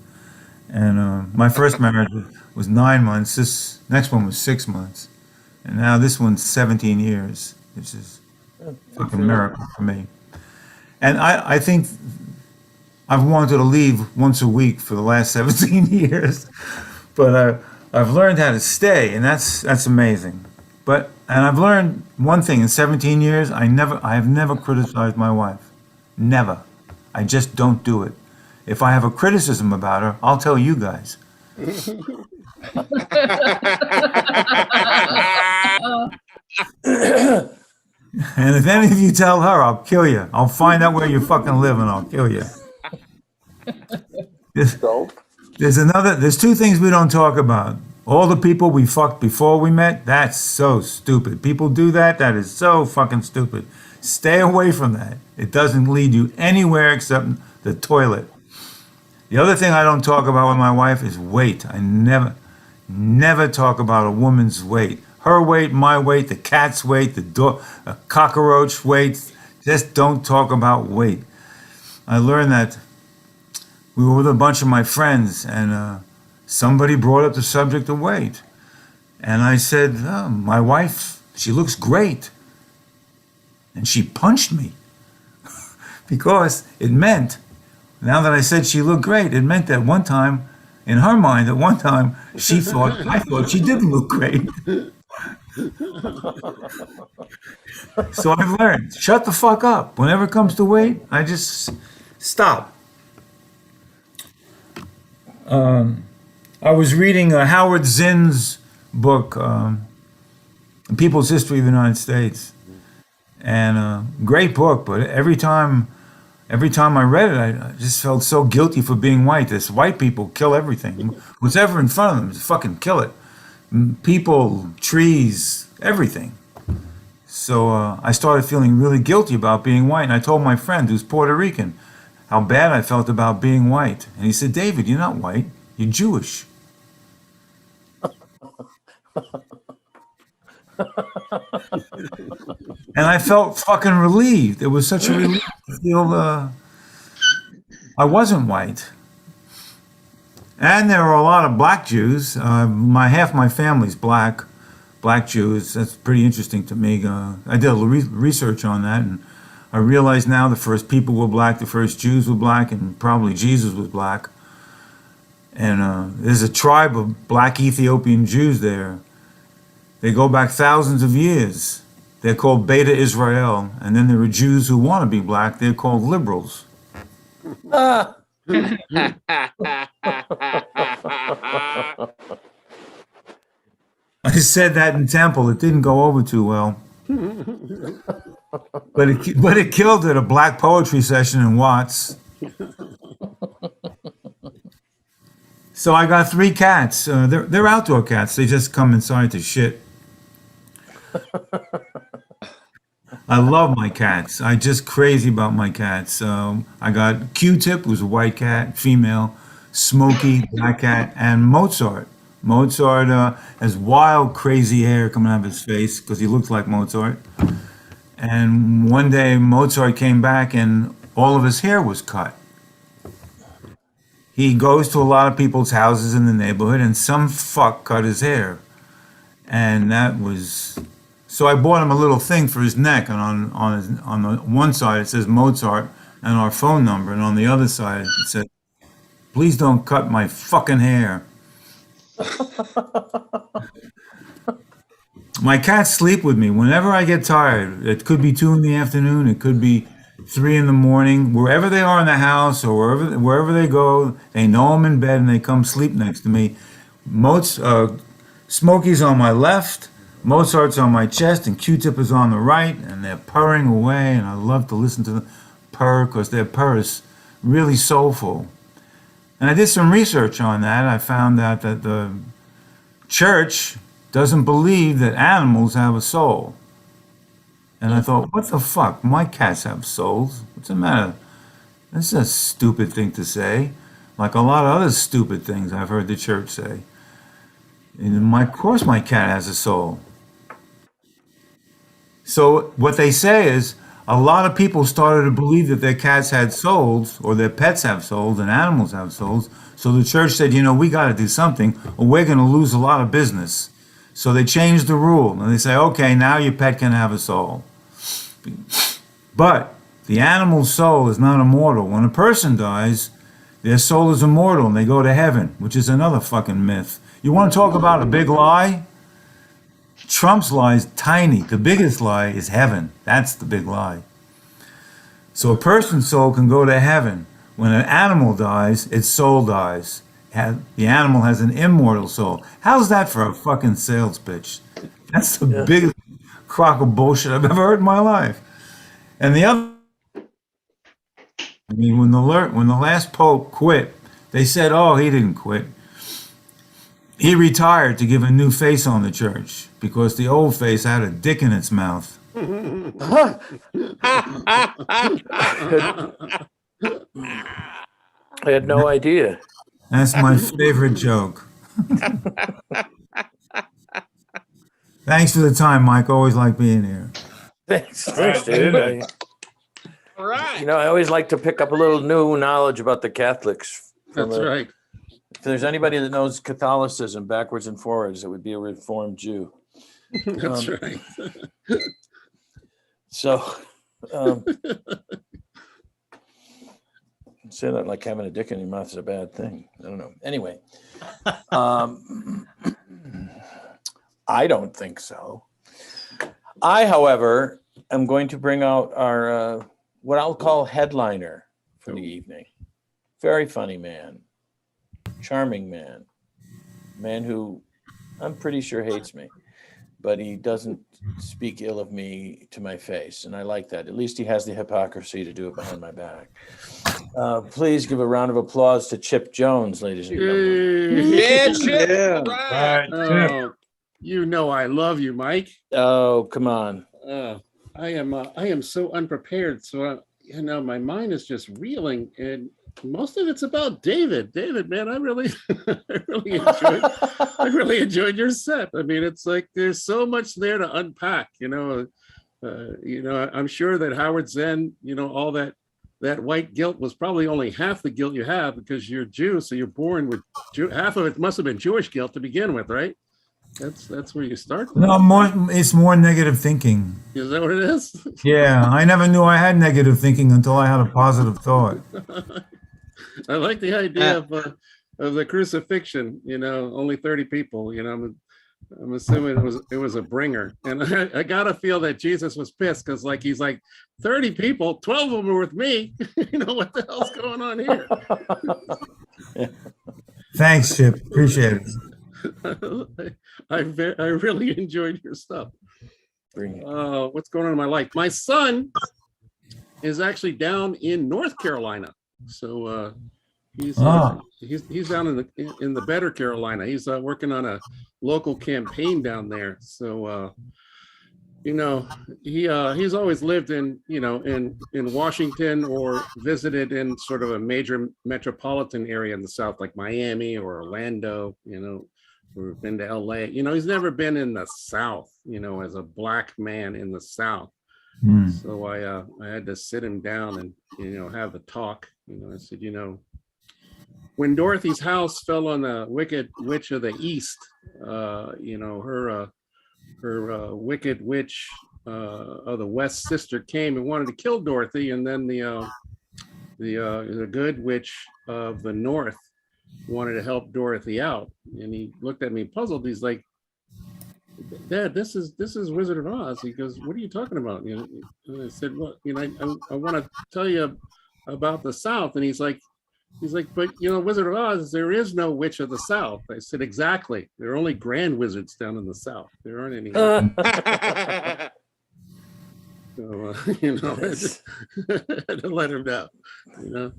And my first marriage was 9 months. This next one was 6 months, and now this one's 17 years, which is a fucking miracle for me. And I think I've wanted to leave once a week for the last 17 years, but I've learned how to stay, and that's amazing. And I've learned one thing in 17 years: I have never criticized my wife, never. I just don't do it. If I have a criticism about her, I'll tell you guys. And if any of you tell her, I'll kill you. I'll find out where you fucking live and I'll kill you. There's two things we don't talk about. All the people we fucked before we met, that's so stupid. People do that, that is so fucking stupid. Stay away from that. It doesn't lead you anywhere except the toilet. The other thing I don't talk about with my wife is weight. I never talk about a woman's weight. Her weight, my weight, the cat's weight, the cockroach weight. Just don't talk about weight. I learned that we were with a bunch of my friends and somebody brought up the subject of weight. And I said, oh, my wife, she looks great. And she punched me because it meant, now that I said she looked great, it meant that one time, in her mind, at one time, I thought she didn't look great. So I've learned, shut the fuck up. Whenever it comes to weight, I just stop. I was reading Howard Zinn's book, People's History of the United States. And great book, but every time I read it, I just felt so guilty for being white. This white people kill everything. What's ever in front of them, just fucking kill it. People, trees, everything. So I started feeling really guilty about being white. And I told my friend, who's Puerto Rican, how bad I felt about being white. And he said, David, you're not white, you're Jewish. And I felt fucking relieved. It was such a relief to feel I wasn't white. And there were a lot of black Jews. Half my family's black Jews. That's pretty interesting to me. I did a little research on that, and I realize now the first people were black, the first Jews were black, and probably Jesus was black. And there's a tribe of black Ethiopian Jews there. They go back thousands of years. They're called Beta Israel. And then there are Jews who want to be black. They're called liberals. I said that in Temple. It didn't go over too well. But it killed at a black poetry session in Watts. So I got 3 cats. They're outdoor cats. They just come inside to shit. I love my cats. I'm just crazy about my cats. I got Q-Tip, who's a white cat, female, Smokey, black cat, and Mozart. Mozart has wild, crazy hair coming out of his face because he looks like Mozart. And one day Mozart came back and all of his hair was cut. He goes to a lot of people's houses in the neighborhood and some fuck cut his hair. And that was... So I bought him a little thing for his neck, and on the one side it says Mozart and our phone number, and on the other side it says, please don't cut my fucking hair. My cats sleep with me whenever I get tired. It could be 2 PM, it could be 3 AM. Wherever they are in the house or wherever they go, they know I'm in bed and they come sleep next to me. Smokey's on my left, Mozart's on my chest, and Q-Tip is on the right, and they're purring away, and I love to listen to them purr because their purr is really soulful. And I did some research on that. I found out that the church doesn't believe that animals have a soul. And I thought, what the fuck? My cats have souls. What's the matter? That's a stupid thing to say. like a lot of other stupid things I've heard the church say. And of course my cat has a soul. So what they say is a lot of people started to believe that their cats had souls or their pets have souls and animals have souls. So the church said, we got to do something or we're going to lose a lot of business. So they changed the rule and they say, okay, now your pet can have a soul. But the animal's soul is not immortal. When a person dies, their soul is immortal and they go to heaven, which is another fucking myth. You want to talk about a big lie? Trump's lie is tiny. The biggest lie is heaven. That's the big lie. So a person's soul can go to heaven. When an animal dies, its soul dies. The animal has an immortal soul. How's that for a fucking sales pitch? That's the biggest crock of bullshit I've ever heard in my life. And the other, when the last pope quit, they said, oh, he didn't quit. He retired to give a new face on the church because the old face had a dick in its mouth. I had no idea. That's my favorite joke. Thanks for the time, Mike. Always like being here. Thanks, dude. All right. I always like to pick up a little new knowledge about the Catholics. That's right. If there's anybody that knows Catholicism backwards and forwards, it would be a Reformed Jew. That's right. So, say that like having a dick in your mouth is a bad thing. I don't know. Anyway, I don't think so. I, however, am going to bring out our what I'll call headliner for the evening. Very funny man. Charming man who I'm pretty sure hates me, but he doesn't speak ill of me to my face. And I like that. At least he has the hypocrisy to do it behind my back. Please give a round of applause to Chipp Jones, ladies and gentlemen. Yeah, Chip. Right. Oh, I love you, Mike. Oh, come on. I am so unprepared. So, my mind is just reeling, and most of it's about David. David, man, I really enjoyed your set. I mean, it's like there's so much there to unpack. I'm sure that Howard Zinn, all that white guilt was probably only half the guilt you have because you're Jew, so you're born with half of it must have been Jewish guilt to begin with, right? That's where you start. No, it's more negative thinking. Is that what it is? Yeah, I never knew I had negative thinking until I had a positive thought. I like the idea of the crucifixion. Only 30 people. I'm assuming it was a bringer, and I gotta feel that Jesus was pissed because he's like 30 people, 12 of them were with me. What the hell's going on here? Thanks, Chip. Appreciate it. I really enjoyed your stuff. What's going on in my life? My son is actually down in North Carolina, so he's down in the better Carolina. He's working on a local campaign down there. So he's always lived in Washington or visited in sort of a major metropolitan area in the South, like Miami or Orlando. Or been to LA. He's never been in the South, as a black man in the South. So I had to sit him down and, have a talk. I said, when Dorothy's house fell on the wicked witch of the East, her wicked witch of the West sister came and wanted to kill Dorothy. And then the good witch of the North wanted to help Dorothy out, and he looked at me puzzled. He's like, "Dad, this is Wizard of Oz." He goes, "What are you talking about?" And I said, "Well, I want to tell you about the South." And he's like, "But Wizard of Oz, there is no witch of the South." I said, "Exactly. There are only grand wizards down in the South. There aren't any." So I had to let him know.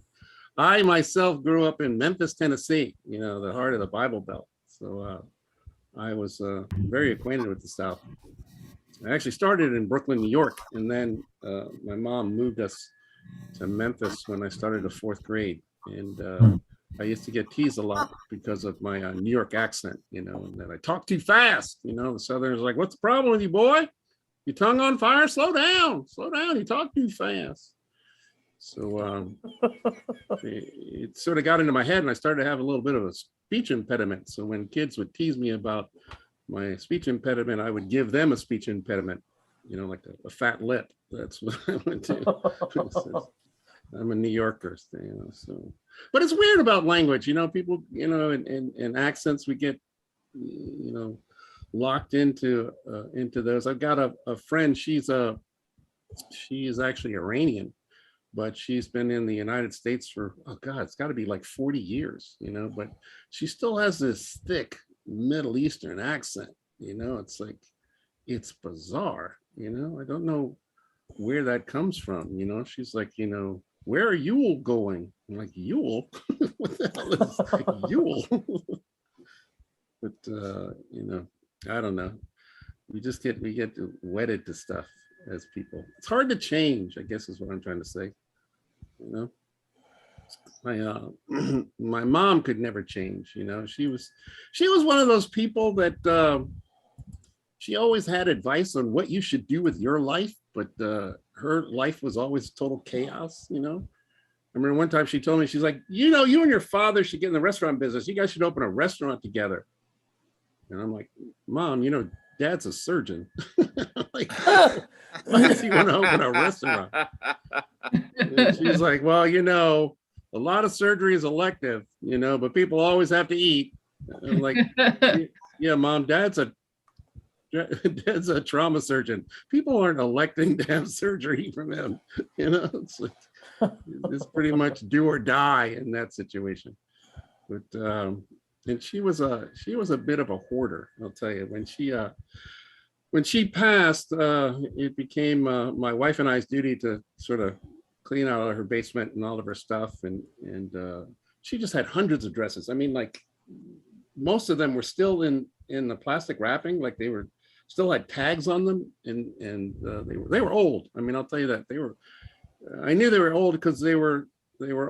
I myself grew up in Memphis, Tennessee, the heart of the Bible Belt. So I was very acquainted with the South. I actually started in Brooklyn, New York, and then my mom moved us to Memphis when I started the 4th grade. And I used to get teased a lot because of my New York accent, and that I talk too fast. The Southerners are like, "What's the problem with you, boy? Your tongue on fire? Slow down. You talk too fast." So it sort of got into my head, and I started to have a little bit of a speech impediment. So when kids would tease me about my speech impediment, I would give them a speech impediment, like a fat lip. That's what I would do. I'm a New Yorker, so. But it's weird about language, people, in accents, we get, locked into those. I've got a friend, she is actually Iranian, but she's been in the United States for, it's got to be like 40 years, but she still has this thick Middle Eastern accent, it's like, it's bizarre, I don't know where that comes from, she's like, where are you going? I'm like, Yule? What the hell is Yule? But I don't know. We get wedded to stuff as people. It's hard to change, I guess is what I'm trying to say. My mom could never change, she was one of those people that she always had advice on what you should do with your life, but her life was always total chaos, I remember one time she told me, she's like, you and your father should get in the restaurant business. You guys should open a restaurant together. And I'm like, Mom, Dad's a surgeon. Like, why does he want to open a restaurant? And she's like, well, a lot of surgery is elective, but people always have to eat. And I'm like, yeah, Mom, Dad's a trauma surgeon. People aren't electing to have surgery from him. It's like, it's pretty much do or die in that situation. But and she was a bit of a hoarder, I'll tell you. When she passed, it became my wife and I's duty to sort of clean out her basement and all of her stuff, and she just had hundreds of dresses. I mean, like, most of them were still in the plastic wrapping, like they were still had tags on them, and they were old. I mean, I'll tell you that I knew they were old because they were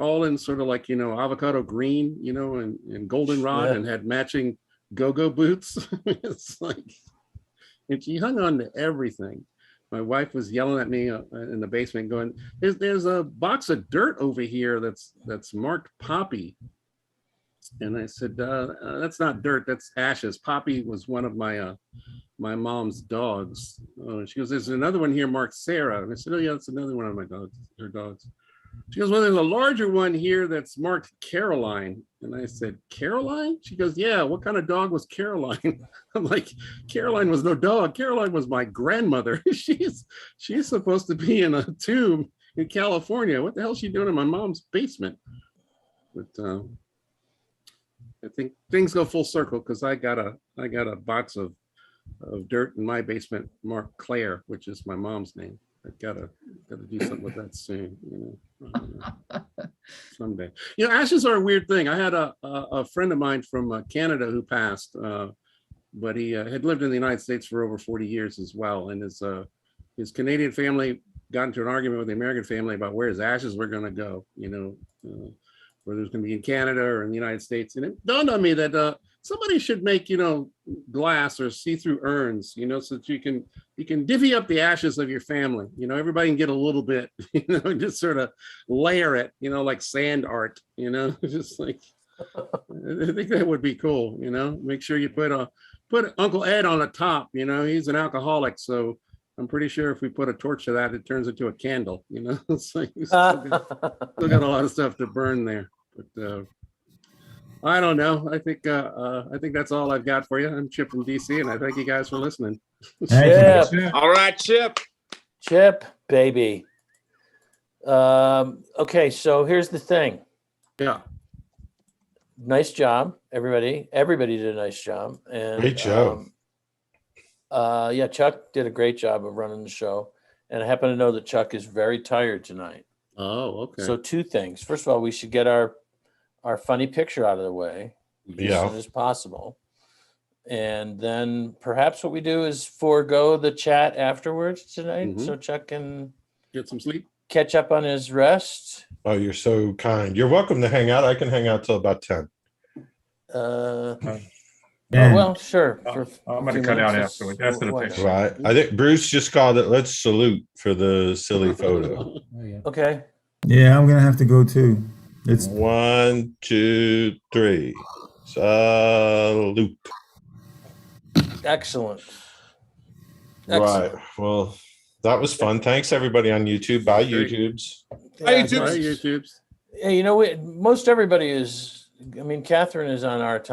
all in sort of like, avocado green, and goldenrod, and had matching go-go boots. It's like, and she hung on to everything. My wife was yelling at me in the basement going, there's a box of dirt over here that's marked Poppy. And I said, that's not dirt, that's ashes. Poppy was one of my mom's dogs. She goes, there's another one here marked Sarah. And I said, oh yeah, that's another one of her dogs. She goes, well, there's a larger one here that's marked Caroline. And I said, Caroline? She goes, yeah, what kind of dog was Caroline? I'm like, Caroline was no dog. Caroline was my grandmother. She's supposed to be in a tomb in California. What the hell is she doing in my mom's basement? But I think things go full circle because I got a box of dirt in my basement marked Claire, which is my mom's name. I gotta do something with that soon, someday. Ashes are a weird thing. I had a friend of mine from Canada who passed, but he had lived in the United States for over 40 years as well. And his Canadian family got into an argument with the American family about where his ashes were going to go, whether it was going to be in Canada or in the United States. And it dawned on me that somebody should make, glass or see-through urns, so that you can divvy up the ashes of your family. Everybody can get a little bit, just sort of layer it, like sand art, just like, I think that would be cool, make sure you put Uncle Ed on the top, he's an alcoholic. So I'm pretty sure if we put a torch to that, it turns into a candle, it's like, still got a lot of stuff to burn there. But I don't know. I think that's all I've got for you. I'm Chip from DC, and I thank you guys for listening. Chip. All right, Chip. Chip, baby. Okay, so here's the thing. Yeah. Nice job, everybody. Everybody did a nice job. And Great job. Yeah, Chuck did a great job of running the show. And I happen to know that Chuck is very tired tonight. Oh, okay. So two things. First of all, we should get our funny picture out of the way as soon as possible. And then perhaps what we do is forego the chat afterwards tonight, so Chuck can get some sleep. catch up on his rest. Oh, you're so kind. You're welcome to hang out. I can hang out till about 10. Yeah. Well, sure. I'm going to cut out after the picture. Right. I think Bruce just called it. Let's salute for the silly photo. Okay. Yeah, I'm gonna have to go too. It's 1, 2, 3. Salute. Excellent. Right. Well, that was fun. Thanks everybody on YouTube. Bye, YouTubes. Hi, Yeah, YouTube. Right, YouTube's. Hey, most everybody is. I mean, Catherine is on our